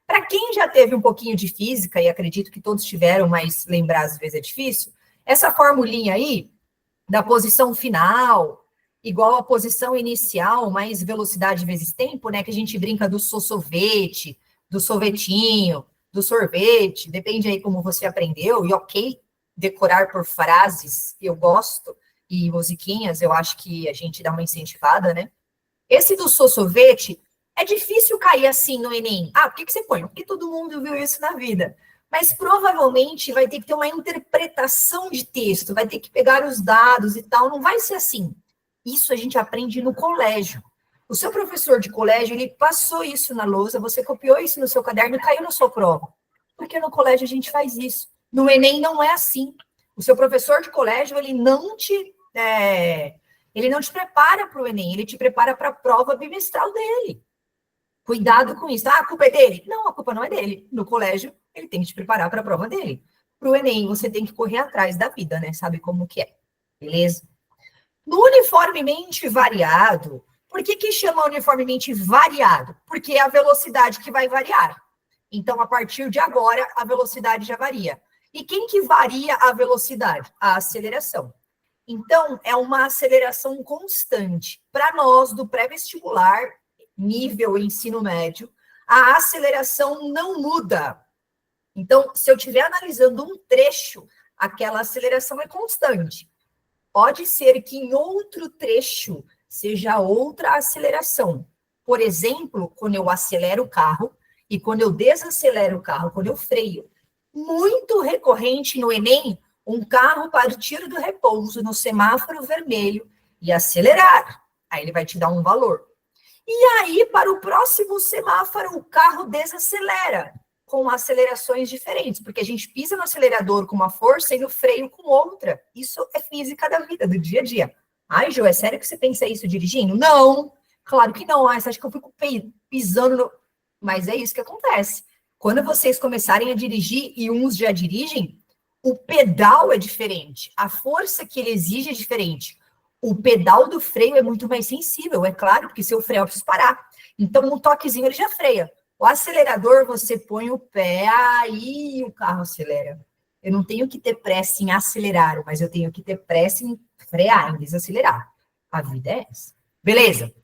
Para quem já teve um pouquinho de física, e acredito que todos tiveram, mas lembrar às vezes é difícil, essa formulinha aí, da posição final, igual à posição inicial, mais velocidade vezes tempo, né? Que a gente brinca do sossovete, do sorvetinho, do sorvete, depende aí como você aprendeu, e ok, decorar por frases, eu gosto, e musiquinhas, eu acho que a gente dá uma incentivada, né? Esse do sossovete, é difícil cair assim no Enem. Ah, por que você põe? Porque todo mundo viu isso na vida. Mas provavelmente vai ter que ter uma interpretação de texto, vai ter que pegar os dados e tal, não vai ser assim. Isso a gente aprende no colégio. O seu professor de colégio, ele passou isso na lousa, você copiou isso no seu caderno e caiu na sua prova. Porque no colégio a gente faz isso. No Enem não é assim. O seu professor de colégio, ele não te prepara para o Enem, ele te prepara para a prova bimestral dele. Cuidado com isso. Ah, a culpa é dele? Não, a culpa não é dele. No colégio, ele tem que te preparar para a prova dele. Para o Enem, você tem que correr atrás da vida, né? Sabe como que é. Beleza? No uniformemente variado, por que chama uniformemente variado? Porque é a velocidade que vai variar. Então, a partir de agora, a velocidade já varia. E quem que varia a velocidade? A aceleração. Então, é uma aceleração constante. Para nós, do pré-vestibular, nível ensino médio, a aceleração não muda. Então, se eu estiver analisando um trecho, aquela aceleração é constante. Pode ser que em outro trecho seja outra aceleração. Por exemplo, quando eu acelero o carro e quando eu desacelero o carro, quando eu freio. Muito recorrente no Enem, um carro partir do repouso no semáforo vermelho e acelerar. Aí ele vai te dar um valor. E aí, para o próximo semáforo, o carro desacelera, com acelerações diferentes, porque a gente pisa no acelerador com uma força e no freio com outra. Isso é física da vida, do dia a dia. Ai, Jo, é sério que você pensa isso dirigindo? Não, claro que não. Ai, você acha que eu fico pisando no... Mas é isso que acontece. Quando vocês começarem a dirigir, e uns já dirigem, o pedal é diferente, a força que ele exige é diferente. O pedal do freio é muito mais sensível, é claro, porque se eu frear, eu preciso parar. Então, um toquezinho ele já freia. O acelerador, você põe o pé, aí o carro acelera. Eu não tenho que ter pressa em acelerar, mas eu tenho que ter pressa em frear, em desacelerar. A vida é essa. Beleza?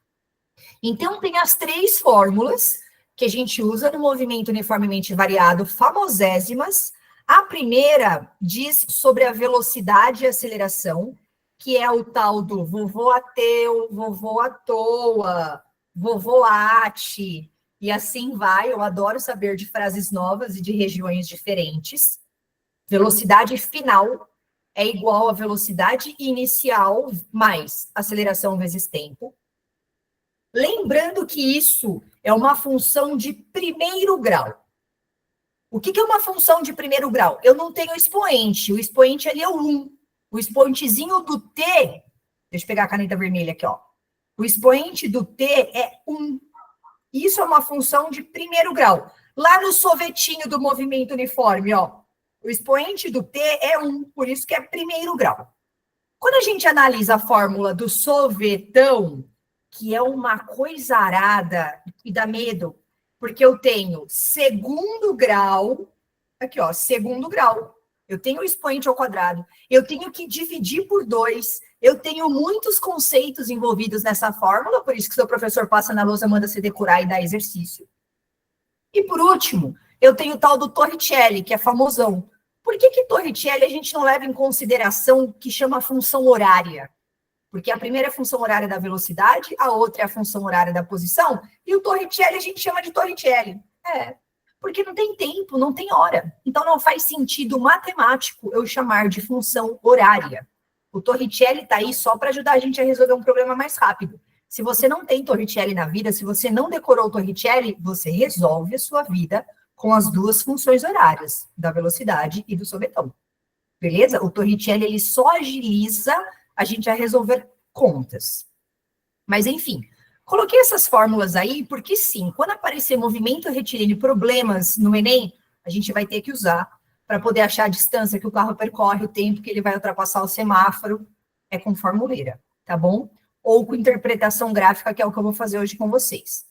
Então, tem as 3 fórmulas que a gente usa no movimento uniformemente variado, famosésimas. A primeira diz sobre a velocidade e aceleração, que é o tal do vovô ateu, vovô à toa, vovô ate, e assim vai. Eu adoro saber de frases novas e de regiões diferentes. Velocidade final é igual a velocidade inicial mais aceleração vezes tempo. Lembrando que isso é uma função de primeiro grau. O que é uma função de primeiro grau? Eu não tenho expoente, o expoente ali é o 1. O expoentezinho do t, deixa eu pegar a caneta vermelha aqui, ó. O expoente do t é 1. Isso é uma função de primeiro grau. Lá no sorvetinho do movimento uniforme, ó, o expoente do t é 1, por isso que é primeiro grau. Quando a gente analisa a fórmula do sorvetão, que é uma coisa arada e dá medo, porque eu tenho segundo grau, aqui ó, segundo grau. eu tenho o expoente ao quadrado, eu tenho que dividir por 2, eu tenho muitos conceitos envolvidos nessa fórmula, por isso que seu professor passa na lousa, manda você decorar e dar exercício. E por último, eu tenho o tal do Torricelli, que é famosão. Por que Torricelli a gente não leva em consideração o que chama função horária? Porque a primeira é a função horária da velocidade, a outra é a função horária da posição, e o Torricelli a gente chama de Torricelli. Porque não tem tempo, não tem hora. Então não faz sentido matemático eu chamar de função horária. O Torricelli está aí só para ajudar a gente a resolver um problema mais rápido. Se você não tem Torricelli na vida, se você não decorou o Torricelli, você resolve a sua vida com as duas funções horárias, da velocidade e do sobretão. Beleza? O Torricelli, ele só agiliza a gente a resolver contas. Mas, enfim, coloquei essas fórmulas aí porque, sim, quando aparecer movimento retilíneo e problemas no Enem, a gente vai ter que usar para poder achar a distância que o carro percorre, o tempo que ele vai ultrapassar o semáforo, é com formuleira, tá bom? Ou com interpretação gráfica, que é o que eu vou fazer hoje com vocês.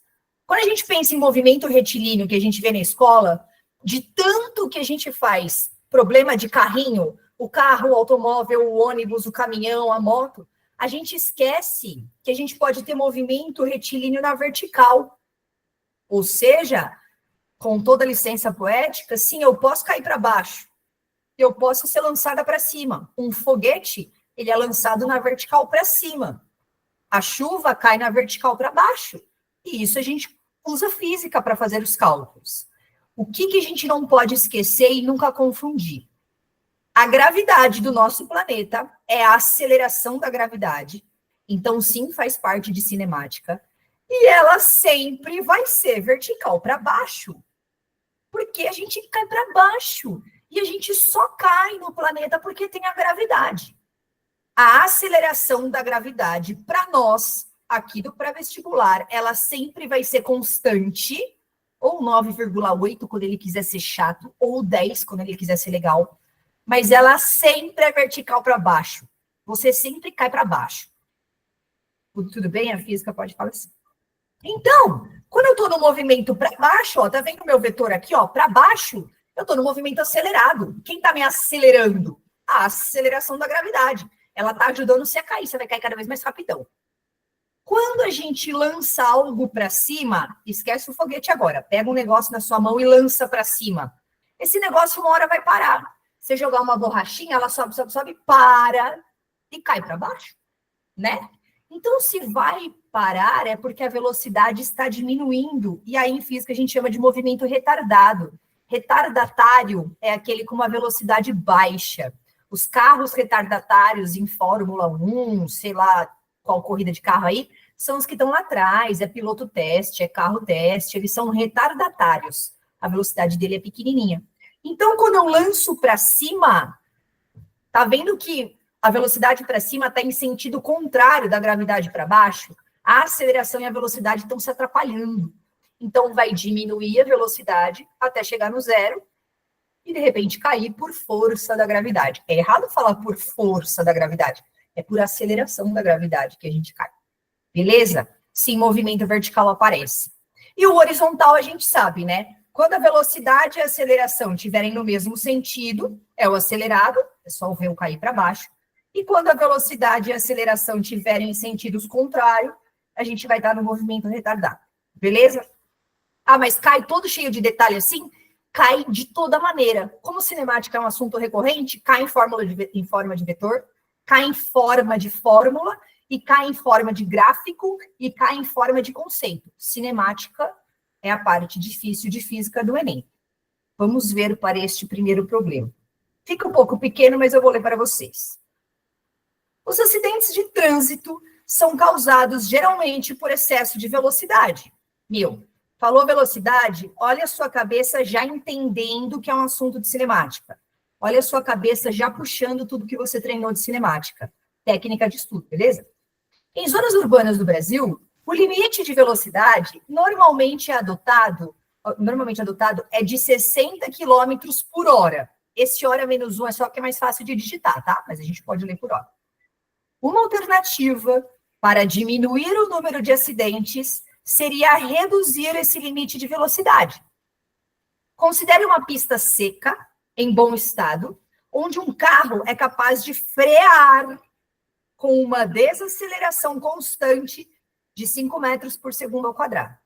Quando a gente pensa em movimento retilíneo que a gente vê na escola, de tanto que a gente faz problema de carrinho, o carro, o automóvel, o ônibus, o caminhão, a moto, a gente esquece que a gente pode ter movimento retilíneo na vertical. Ou seja, com toda licença poética, sim, eu posso cair para baixo. Eu posso ser lançada para cima. Um foguete, ele é lançado na vertical para cima. A chuva cai na vertical para baixo. E isso a gente usa física para fazer os cálculos. O que a gente não pode esquecer e nunca confundir? A gravidade do nosso planeta é a aceleração da gravidade. Então, sim, faz parte de cinemática. E ela sempre vai ser vertical para baixo. Porque a gente cai para baixo. E a gente só cai no planeta porque tem a gravidade. A aceleração da gravidade, para nós, aqui do pré-vestibular, ela sempre vai ser constante, ou 9,8 quando ele quiser ser chato, ou 10 quando ele quiser ser legal, mas ela sempre é vertical para baixo. Você sempre cai para baixo. Tudo bem? A física pode falar assim. Então, quando eu estou no movimento para baixo, ó, tá vendo o meu vetor aqui, ó, para baixo, eu estou no movimento acelerado. Quem está me acelerando? A aceleração da gravidade. Ela está ajudando você a cair, você vai cair cada vez mais rapidão. Quando a gente lança algo para cima, esquece o foguete agora, pega um negócio na sua mão e lança para cima. Esse negócio uma hora vai parar. Você jogar uma borrachinha, ela sobe, sobe, sobe, para e cai para baixo, né? Então, se vai parar, é porque a velocidade está diminuindo. E aí, em física, a gente chama de movimento retardado. Retardatário é aquele com uma velocidade baixa. Os carros retardatários em Fórmula 1, sei lá qual corrida de carro aí, são os que estão lá atrás, é piloto teste, é carro teste, eles são retardatários. A velocidade dele é pequenininha. Então, quando eu lanço para cima, tá vendo que a velocidade para cima está em sentido contrário da gravidade para baixo? A aceleração e a velocidade estão se atrapalhando. Então, vai diminuir a velocidade até chegar no zero e, de repente, cair por força da gravidade. É errado falar por força da gravidade. É por aceleração da gravidade que a gente cai. Beleza? Sim, movimento vertical aparece. E o horizontal a gente sabe, né? Quando a velocidade e a aceleração estiverem no mesmo sentido, é o acelerado, é só o voo cair para baixo. E quando a velocidade e a aceleração estiverem em sentidos contrários, a gente vai estar no movimento retardado. Beleza? Ah, mas cai todo cheio de detalhe assim? Cai de toda maneira. Como cinemática é um assunto recorrente, cai em forma de vetor, cai em forma de fórmula, e cai em forma de gráfico, e cai em forma de conceito. Cinemática é a parte difícil de física do Enem. Vamos ver para este primeiro problema. Fica um pouco pequeno, mas eu vou ler para vocês. Os acidentes de trânsito são causados geralmente por excesso de velocidade. Falou velocidade? Olha a sua cabeça já entendendo que é um assunto de cinemática. Olha a sua cabeça já puxando tudo que você treinou de cinemática. Técnica de estudo, beleza? Em zonas urbanas do Brasil, o limite de velocidade normalmente adotado é de 60 km por hora. Esse hora menos 1 é só que é mais fácil de digitar, tá? Mas a gente pode ler por hora. Uma alternativa para diminuir o número de acidentes seria reduzir esse limite de velocidade. Considere uma pista seca, em bom estado, onde um carro é capaz de frear com uma desaceleração constante de 5 metros por segundo ao quadrado.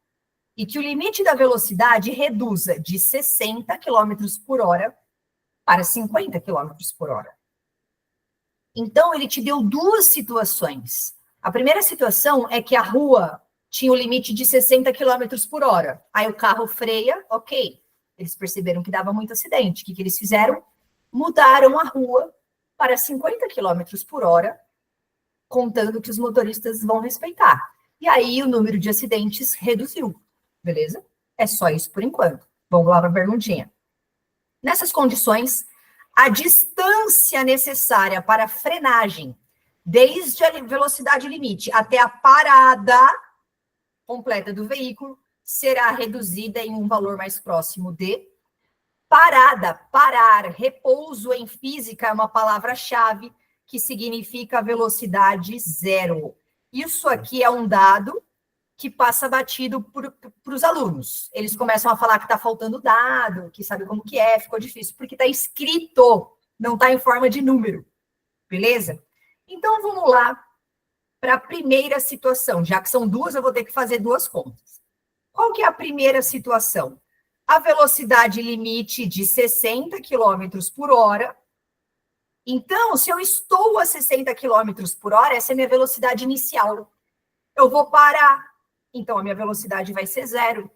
E que o limite da velocidade reduza de 60 km por hora para 50 km por hora. Então, ele te deu duas situações. A primeira situação é que a rua tinha o limite de 60 km por hora. Aí o carro freia, ok. Eles perceberam que dava muito acidente. O que eles fizeram? Mudaram a rua para 50 km por hora, contando que os motoristas vão respeitar. E aí o número de acidentes reduziu. Beleza? É só isso por enquanto. Vamos lá para a perguntinha. Nessas condições, a distância necessária para a frenagem, desde a velocidade limite até a parada completa do veículo, será reduzida em um valor mais próximo de parada, parar, repouso em física é uma palavra-chave que significa velocidade zero. Isso aqui é um dado que passa batido para os alunos. Eles começam a falar que está faltando dado, que sabe como que é, ficou difícil, porque está escrito, não está em forma de número. Beleza? Então, vamos lá para a primeira situação. Já que são duas, eu vou ter que fazer duas contas. Qual que é a primeira situação? A velocidade limite de 60 km por hora. Então, se eu estou a 60 km por hora, essa é a minha velocidade inicial. Eu vou parar. Então, a minha velocidade vai ser zero.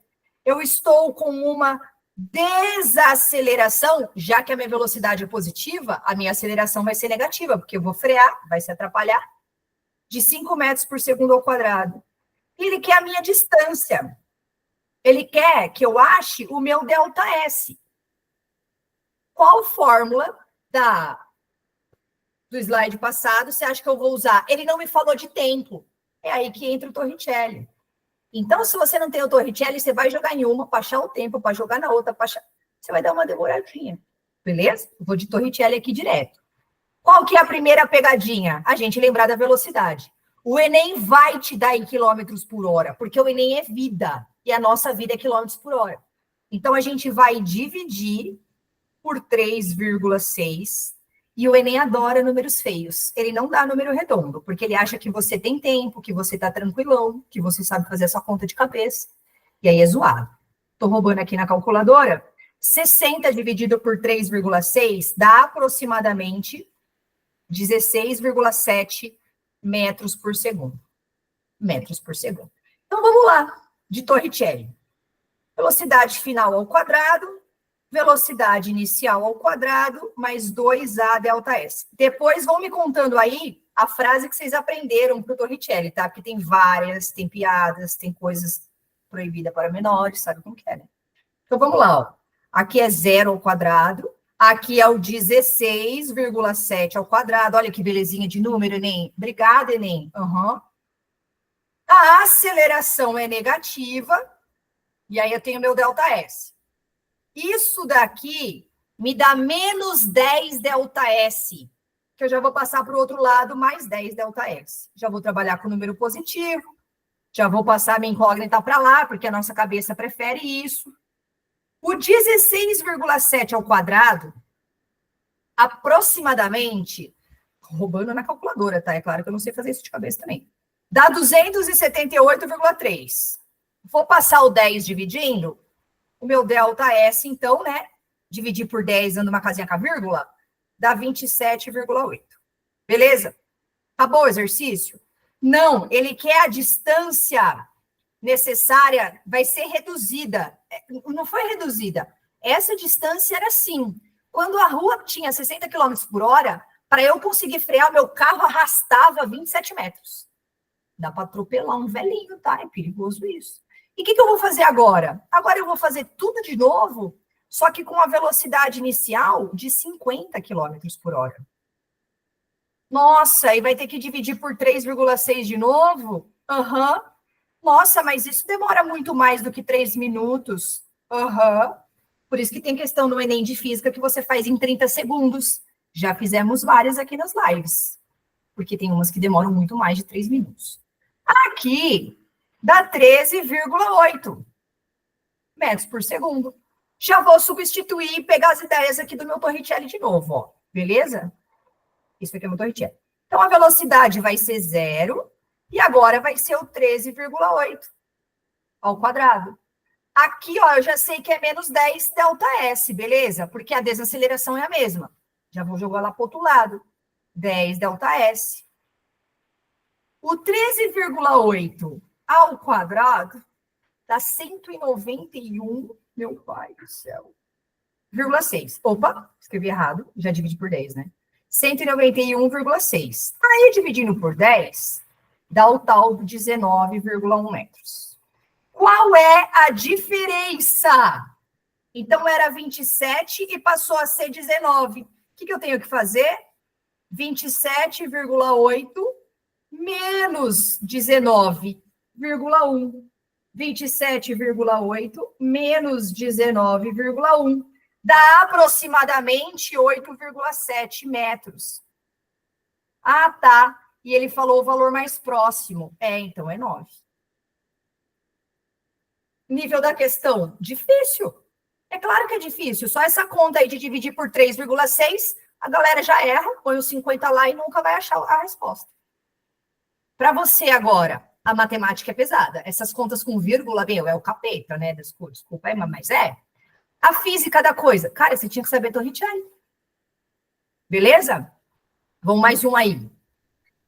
Eu estou com uma desaceleração, já que a minha velocidade é positiva, a minha aceleração vai ser negativa, porque eu vou frear, vai se atrapalhar, de 5 metros por segundo ao quadrado. Ele quer a minha distância. Ele quer que eu ache o meu ΔS. Qual fórmula do slide passado você acha que eu vou usar? Ele não me falou de tempo. É aí que entra o Torricelli. Então, se você não tem o Torricelli, você vai jogar em uma para achar o tempo, para jogar na outra, você vai dar uma demoradinha. Beleza? Eu vou de Torricelli aqui direto. Qual que é a primeira pegadinha? A gente lembrar da velocidade. O Enem vai te dar em quilômetros por hora, porque o Enem é vida, e a nossa vida é quilômetros por hora. Então, a gente vai dividir por 3,6, e o Enem adora números feios. Ele não dá número redondo, porque ele acha que você tem tempo, que você tá tranquilão, que você sabe fazer essa conta de cabeça, e aí é zoado. Tô roubando aqui na calculadora. 60 dividido por 3,6 dá aproximadamente 16,7 metros por segundo. Metros por segundo. Então, vamos lá, de Torricelli. Velocidade final ao quadrado, velocidade inicial ao quadrado, mais 2A ΔS. Depois vão me contando aí a frase que vocês aprenderam para o Torricelli, tá? Porque tem várias, tem piadas, tem coisas proibidas para menores, sabe como que é, né? Então, vamos lá, ó. Aqui é 0 ao quadrado, aqui é o 16,7 ao quadrado. Olha que belezinha de número, Enem. Obrigada, Enem. Uhum. A aceleração é negativa, e aí eu tenho meu ΔS. Isso daqui me dá menos 10 ΔS, que eu já vou passar para o outro lado, mais 10 ΔS. Já vou trabalhar com número positivo, já vou passar minha incógnita para lá, porque a nossa cabeça prefere isso. O 16,7 ao quadrado, aproximadamente, roubando na calculadora, tá? É claro que eu não sei fazer isso de cabeça também. Dá 278,3. Vou passar o 10 dividindo, o meu ΔS, então, né? Dividir por 10, dando uma casinha com a vírgula, dá 27,8. Beleza? Acabou o exercício? Não, ele quer a distância necessária, vai ser reduzida. Não foi reduzida. Essa distância era assim. Quando a rua tinha 60 km por hora, para eu conseguir frear, o meu carro arrastava 27 metros. Dá para atropelar um velhinho, tá? É perigoso isso. E o que eu vou fazer agora? Agora eu vou fazer tudo de novo, só que com a velocidade inicial de 50 km por hora. Nossa, e vai ter que dividir por 3,6 de novo? Aham. Nossa, mas isso demora muito mais do que 3 minutos. Aham. Por isso que tem questão no Enem de Física que você faz em 30 segundos. Já fizemos várias aqui nas lives. Porque tem umas que demoram muito mais de 3 minutos. Aqui dá 13,8 metros por segundo. Já vou substituir e pegar as ideias aqui do meu Torricelli de novo, ó. Beleza? Isso aqui é uma torre retiana. Então, a velocidade vai ser 0 e agora vai ser o 13,8 ao quadrado. Aqui, ó, eu já sei que é menos 10 ΔS, beleza? Porque a desaceleração é a mesma. Já vou jogar lá para o outro lado. 10 ΔS. O 13,8 ao quadrado dá 191, meu pai do céu, 0,6. Opa, escrevi errado, já dividi por 10, né? 191,6. Aí, dividindo por 10, dá o tal do 19,1 metros. Qual é a diferença? Então, era 27 e passou a ser 19. O que eu tenho que fazer? 27,8 menos 19,1. 27,8 menos 19,1 dá aproximadamente 8,7 metros. Ah, tá. E ele falou o valor mais próximo. Então é 9. Nível da questão, difícil. É claro que é difícil. Só essa conta aí de dividir por 3,6, a galera já erra, põe os 50 lá e nunca vai achar a resposta. Para você agora, a matemática é pesada. Essas contas com vírgula, meu, é o capeta, né? Desculpa, mas é. A física da coisa. Cara, você tinha que saber torre retiana. Beleza? Vamos mais um aí.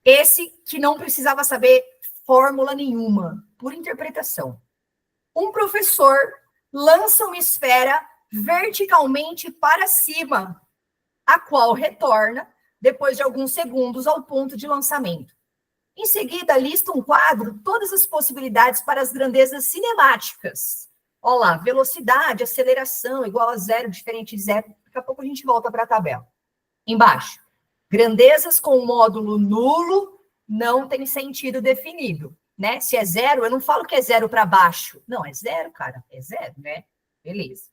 Esse que não precisava saber fórmula nenhuma, por interpretação. Um professor lança uma esfera verticalmente para cima, a qual retorna, depois de alguns segundos, ao ponto de lançamento. Em seguida, lista um quadro, todas as possibilidades para as grandezas cinemáticas. Olha lá, velocidade, aceleração, igual a 0, diferente de 0. Daqui a pouco a gente volta para a tabela. Embaixo, grandezas com módulo nulo não tem sentido definido, né? Se é 0, eu não falo que é 0 para baixo. Não, é 0, cara, é 0, né? Beleza.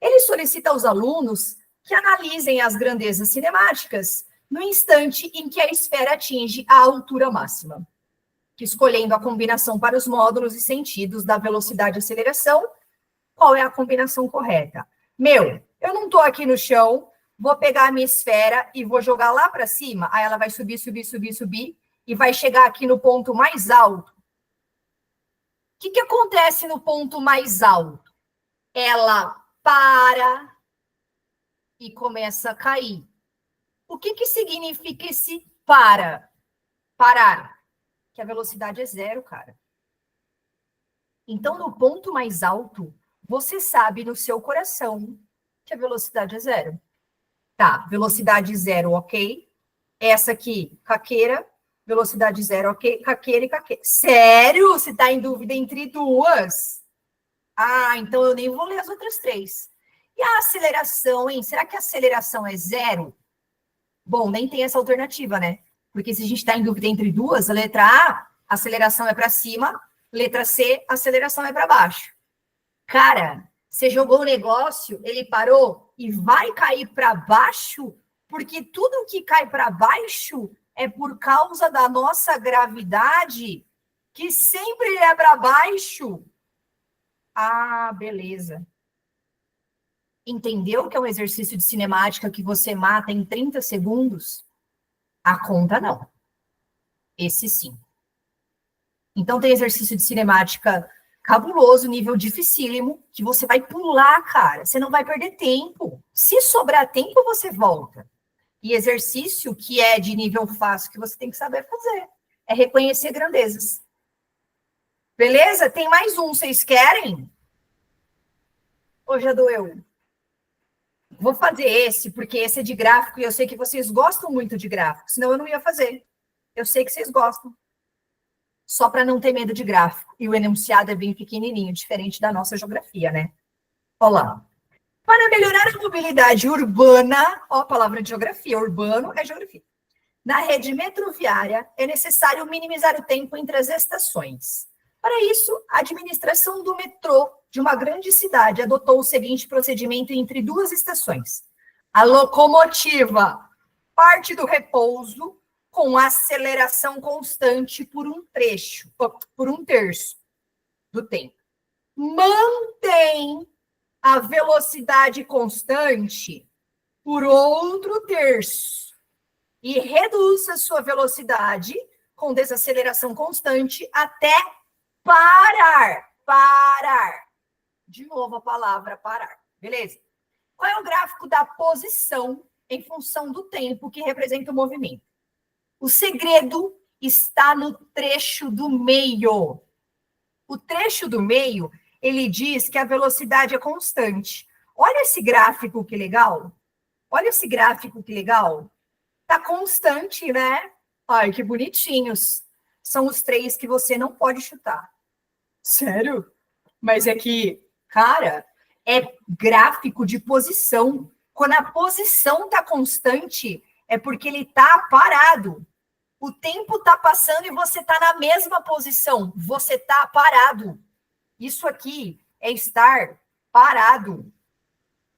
Ele solicita aos alunos que analisem as grandezas cinemáticas no instante em que a esfera atinge a altura máxima, escolhendo a combinação para os módulos e sentidos da velocidade e aceleração. Qual é a combinação correta? Meu, eu não estou aqui no chão, vou pegar a minha esfera e vou jogar lá para cima, aí ela vai subir, subir, subir, subir, e vai chegar aqui no ponto mais alto. O que acontece no ponto mais alto? Ela para e começa a cair. O que significa esse parar? Que a velocidade é 0, cara. Então, no ponto mais alto, você sabe no seu coração que a velocidade é 0. Tá, velocidade 0, ok. Essa aqui, caqueira, velocidade 0, ok. Caqueira e caqueira. Sério? Você está em dúvida entre duas? Ah, então eu nem vou ler as outras 3. E a aceleração, hein? Será que a aceleração é 0? Bom, nem tem essa alternativa, né? Porque se a gente está em dúvida entre duas, a letra A, aceleração é para cima, letra C, aceleração é para baixo. Cara, você jogou o negócio, ele parou e vai cair para baixo, porque tudo que cai para baixo é por causa da nossa gravidade, que sempre é para baixo. Ah, beleza. Entendeu que é um exercício de cinemática que você mata em 30 segundos? A conta não. Esse sim. Então tem exercício de cinemática cabuloso, nível dificílimo, que você vai pular, cara. Você não vai perder tempo. Se sobrar tempo, você volta. E exercício que é de nível fácil, que você tem que saber fazer, é reconhecer grandezas. Beleza? Tem mais um, vocês querem? Ou já doeu? Vou fazer esse, porque esse é de gráfico e eu sei que vocês gostam muito de gráfico, senão eu não ia fazer. Eu sei que vocês gostam. Só para não ter medo de gráfico. E o enunciado é bem pequenininho, diferente da nossa geografia, né? Olha lá. Para melhorar a mobilidade urbana, ó, a palavra de geografia, urbano é geografia. Na rede metroviária, é necessário minimizar o tempo entre as estações. Para isso, a administração do metrô de uma grande cidade adotou o seguinte procedimento entre duas estações. A locomotiva parte do repouso com aceleração constante por um terço do tempo. Mantém a velocidade constante por outro terço e reduz a sua velocidade com desaceleração constante até parar. Parar. De novo a palavra parar. Beleza? Qual é o gráfico da posição em função do tempo que representa o movimento? O segredo está no trecho do meio. O trecho do meio, ele diz que a velocidade é constante. Olha esse gráfico que legal. Olha esse gráfico que legal. Tá constante, né? Ai, que bonitinhos. São os 3 que você não pode chutar. Sério? Mas é que, cara, é gráfico de posição. Quando a posição tá constante, é porque ele tá parado. O tempo tá passando e você tá na mesma posição. Você tá parado. Isso aqui é estar parado.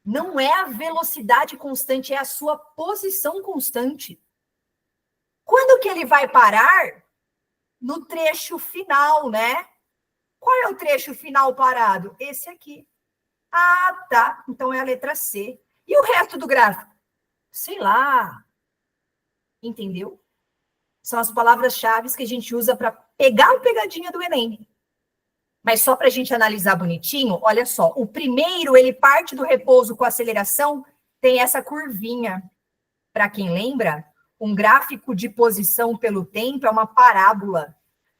Não é a velocidade constante, é a sua posição constante. Quando que ele vai parar? No trecho final, né? Qual é o trecho final parado? Esse aqui. Ah, tá. Então é a letra C. E o resto do gráfico? Sei lá. Entendeu? São as palavras-chave que a gente usa para pegar a pegadinha do Enem. Mas só para a gente analisar bonitinho, olha só. O primeiro, ele parte do repouso com aceleração, tem essa curvinha. Para quem lembra, um gráfico de posição pelo tempo é uma parábola,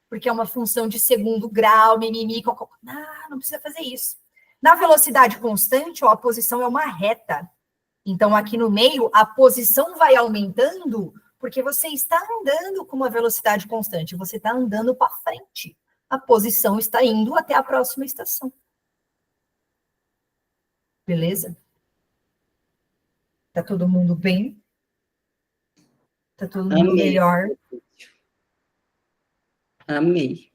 porque é uma função de segundo grau, mimimi, cocô. Não precisa fazer isso. Na velocidade constante, ó, a posição é uma reta. Então, aqui no meio, a posição vai aumentando, porque você está andando com uma velocidade constante, você está andando para frente. A posição está indo até a próxima estação. Beleza? Tá todo mundo bem? Tá todo mundo Amei. melhor? Amei.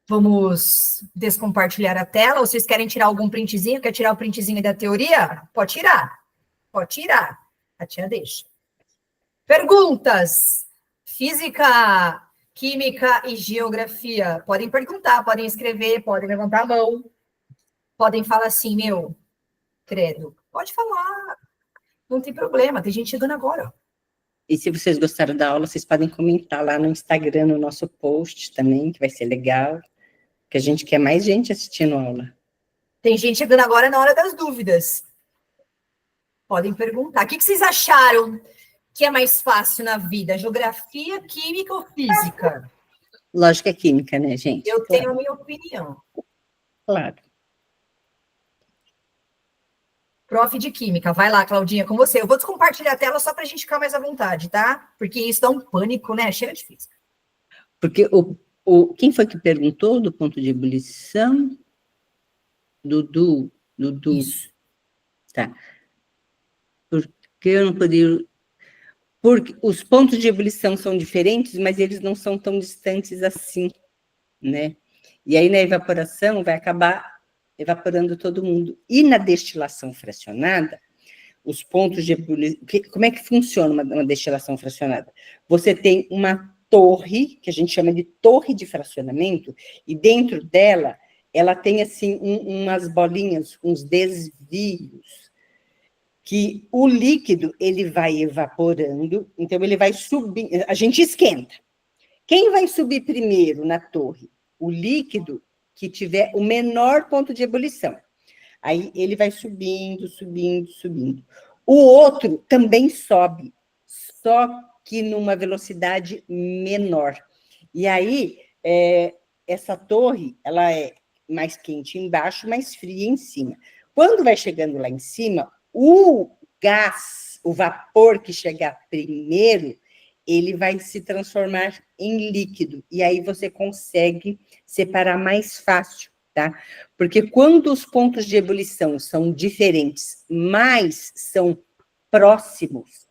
Vamos descompartilhar a tela? Ou vocês querem tirar algum printzinho? Quer tirar o printzinho da teoria? Pode tirar. Pode tirar. A tia deixa. Perguntas. Física, química e geografia. Podem perguntar, podem escrever, podem levantar a mão. Podem falar assim, meu, credo. Pode falar. Não tem problema, tem gente chegando agora, ó. E se vocês gostaram da aula, vocês podem comentar lá no Instagram, no nosso post também, que vai ser legal, que a gente quer mais gente assistindo a aula. Tem gente chegando agora na hora das dúvidas. Podem perguntar. O que vocês acharam que é mais fácil na vida? Geografia, química ou física? Lógica química, né, gente? Eu tenho a minha opinião. Claro. Prof de química. Vai lá, Claudinha, com você. Eu vou descompartilhar a tela só para a gente ficar mais à vontade, tá? Porque isso dá um pânico, né? Chega de física. Porque quem foi que perguntou do ponto de ebulição? Dudu. Isso. Tá. Porque eu não poderia... Porque os pontos de ebulição são diferentes, mas eles não são tão distantes assim, né? E aí, na evaporação, vai acabar evaporando todo mundo. E na destilação fracionada, os pontos de ebulição... Como é que funciona uma destilação fracionada? Você tem uma torre, que a gente chama de torre de fracionamento, e dentro dela, ela tem, assim, umas bolinhas, uns desvios, que o líquido, ele vai evaporando, então ele vai subir, a gente esquenta. Quem vai subir primeiro na torre? O líquido que tiver o menor ponto de ebulição. Aí ele vai subindo, subindo, subindo. O outro também sobe, só que numa velocidade menor. E aí, essa torre, ela é mais quente embaixo, mais fria em cima. Quando vai chegando lá em cima, o gás, o vapor que chegar primeiro, ele vai se transformar em líquido, e aí você consegue separar mais fácil, tá? Porque quando os pontos de ebulição são diferentes, mas são próximos,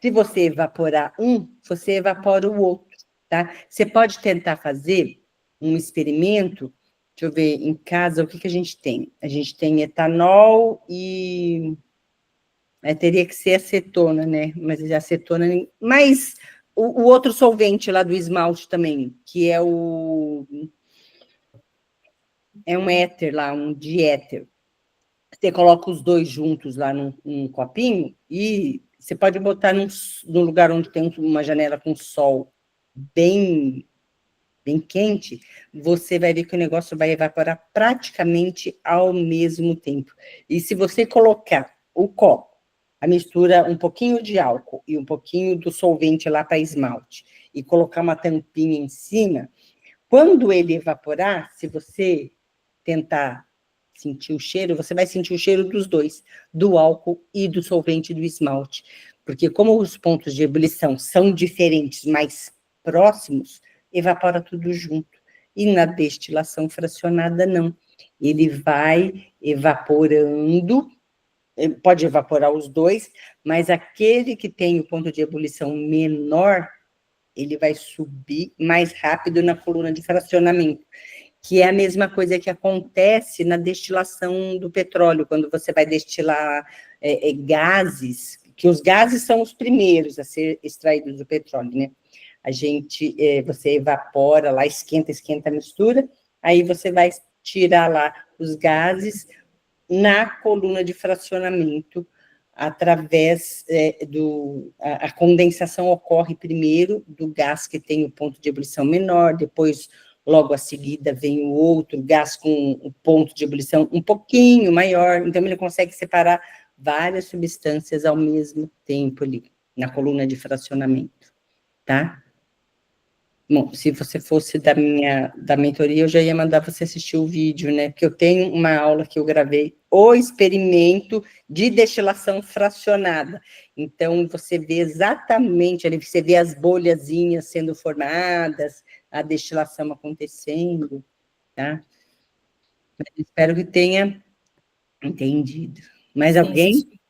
se você evaporar um, você evapora o outro, tá? Você pode tentar fazer um experimento, deixa eu ver, em casa, o que a gente tem? A gente tem etanol e... teria que ser acetona, né? Mas acetona... Mas o outro solvente lá do esmalte também, que é um éter lá, um diéter. Você coloca os dois juntos lá num copinho e você pode botar num lugar onde tem uma janela com sol bem, bem quente, você vai ver que o negócio vai evaporar praticamente ao mesmo tempo. E se você colocar o copo, a mistura, um pouquinho de álcool e um pouquinho do solvente lá para esmalte, e colocar uma tampinha em cima, quando ele evaporar, se você tentar sentir o cheiro, você vai sentir o cheiro dos dois, do álcool e do solvente do esmalte. Porque como os pontos de ebulição são diferentes, mas próximos, evapora tudo junto. E na destilação fracionada, não. Ele vai evaporando, pode evaporar os dois, mas aquele que tem o ponto de ebulição menor, ele vai subir mais rápido na coluna de fracionamento, que é a mesma coisa que acontece na destilação do petróleo, quando você vai destilar gases, que os gases são os primeiros a ser extraídos do petróleo, né? Você evapora lá, esquenta a mistura, aí você vai tirar lá os gases na coluna de fracionamento, através a condensação ocorre primeiro do gás que tem o ponto de ebulição menor, depois, logo a seguida, vem o outro gás com o ponto de ebulição um pouquinho maior, então ele consegue separar várias substâncias ao mesmo tempo ali, na coluna de fracionamento, tá? Bom, se você fosse da mentoria, eu já ia mandar você assistir o vídeo, né? Porque eu tenho uma aula que eu gravei, o experimento de destilação fracionada. Então, você vê exatamente, ali você vê as bolhazinhas sendo formadas, a destilação acontecendo, tá? Mas espero que tenha entendido. Mais alguém? Sim.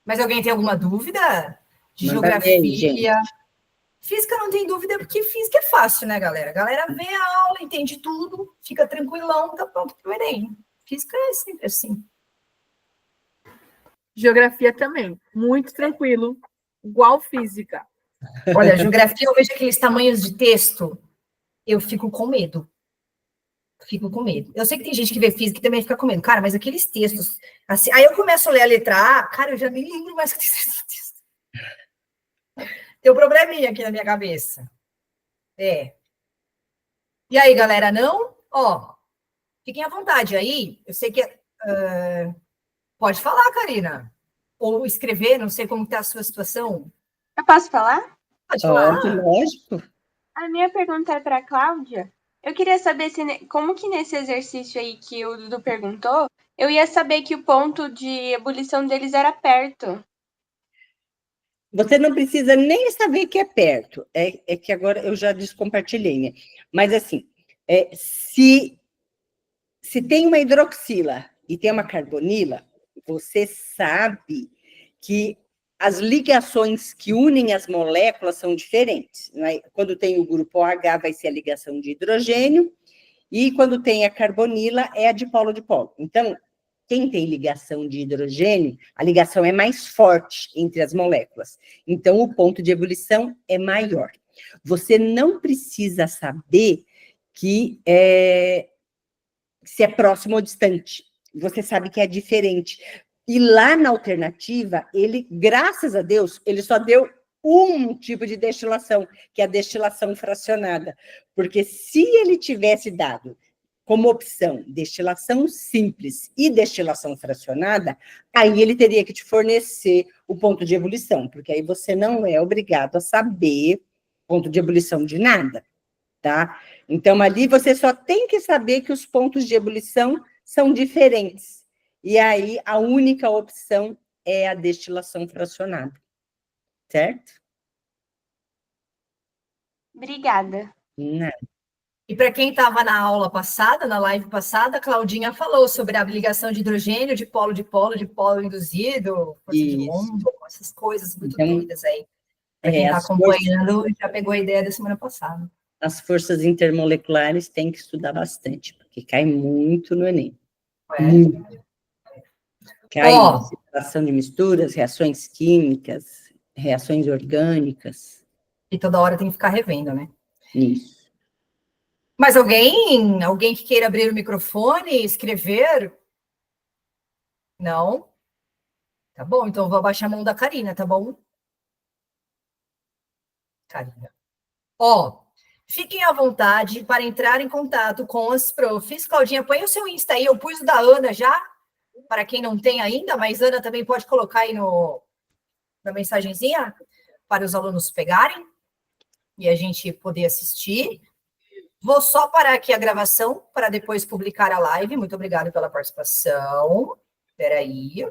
Mas alguém tem alguma dúvida? De Manda bem, geografia? gente. Física não tem dúvida, porque física é fácil, né, galera? A galera vê a aula, entende tudo, fica tranquilão, tá pronto pro Enem. Física é sempre assim. Geografia também, muito tranquilo, igual física. Olha, geografia, eu vejo aqueles tamanhos de texto, eu fico com medo. Fico com medo. Eu sei que tem gente que vê física e também fica com medo. Cara, mas aqueles textos, assim, aí eu começo a ler a letra A, cara, eu já nem lembro mais o que tem no texto. Tem um probleminha aqui na minha cabeça. E aí, galera, não? Ó, fiquem à vontade aí. Eu sei que pode falar, Karina. Ou escrever, não sei como está a sua situação. Eu posso falar? Pode falar. Lógico. A minha pergunta é para a Cláudia. Eu queria saber como que nesse exercício aí que o Dudu perguntou, eu ia saber que o ponto de ebulição deles era perto. Você não precisa nem saber que é perto. É que agora eu já descompartilhei, né? Mas, assim, se tem uma hidroxila e tem uma carbonila, você sabe que as ligações que unem as moléculas são diferentes, né? Quando tem o grupo OH, vai ser a ligação de hidrogênio, e quando tem a carbonila, é a dipolo-dipolo. Então, quem tem ligação de hidrogênio, a ligação é mais forte entre as moléculas. Então, o ponto de ebulição é maior. Você não precisa saber se é próximo ou distante. Você sabe que é diferente. E lá na alternativa, ele, graças a Deus, ele só deu um tipo de destilação, que é a destilação fracionada. Porque se ele tivesse dado como opção destilação simples e destilação fracionada, aí ele teria que te fornecer o ponto de ebulição, porque aí você não é obrigado a saber ponto de ebulição de nada, tá? Então, ali você só tem que saber que os pontos de ebulição são diferentes. E aí, a única opção é a destilação fracionada. Certo? Obrigada. Não. E para quem estava na aula passada, na live passada, a Claudinha falou sobre a ligação de hidrogênio, de polo induzido, força de Lombo, essas coisas muito doidas aí. Para quem está acompanhando, já pegou a ideia da semana passada. As forças intermoleculares tem que estudar bastante, porque cai muito no Enem. Muito. Cai em separação de misturas, reações químicas, reações orgânicas. E toda hora tem que ficar revendo, né? Isso. Mas alguém que queira abrir o microfone e escrever, Não? Tá bom, então eu vou abaixar a mão da Karina, tá bom? Karina. Ó, fiquem à vontade para entrar em contato com as profs. Claudinha, põe o seu Insta aí, eu pus o da Ana já, para quem não tem ainda, mas Ana também pode colocar aí na mensagenzinha para os alunos pegarem e a gente poder assistir. Vou só parar aqui a gravação para depois publicar a live. Muito obrigada pela participação. Espera aí.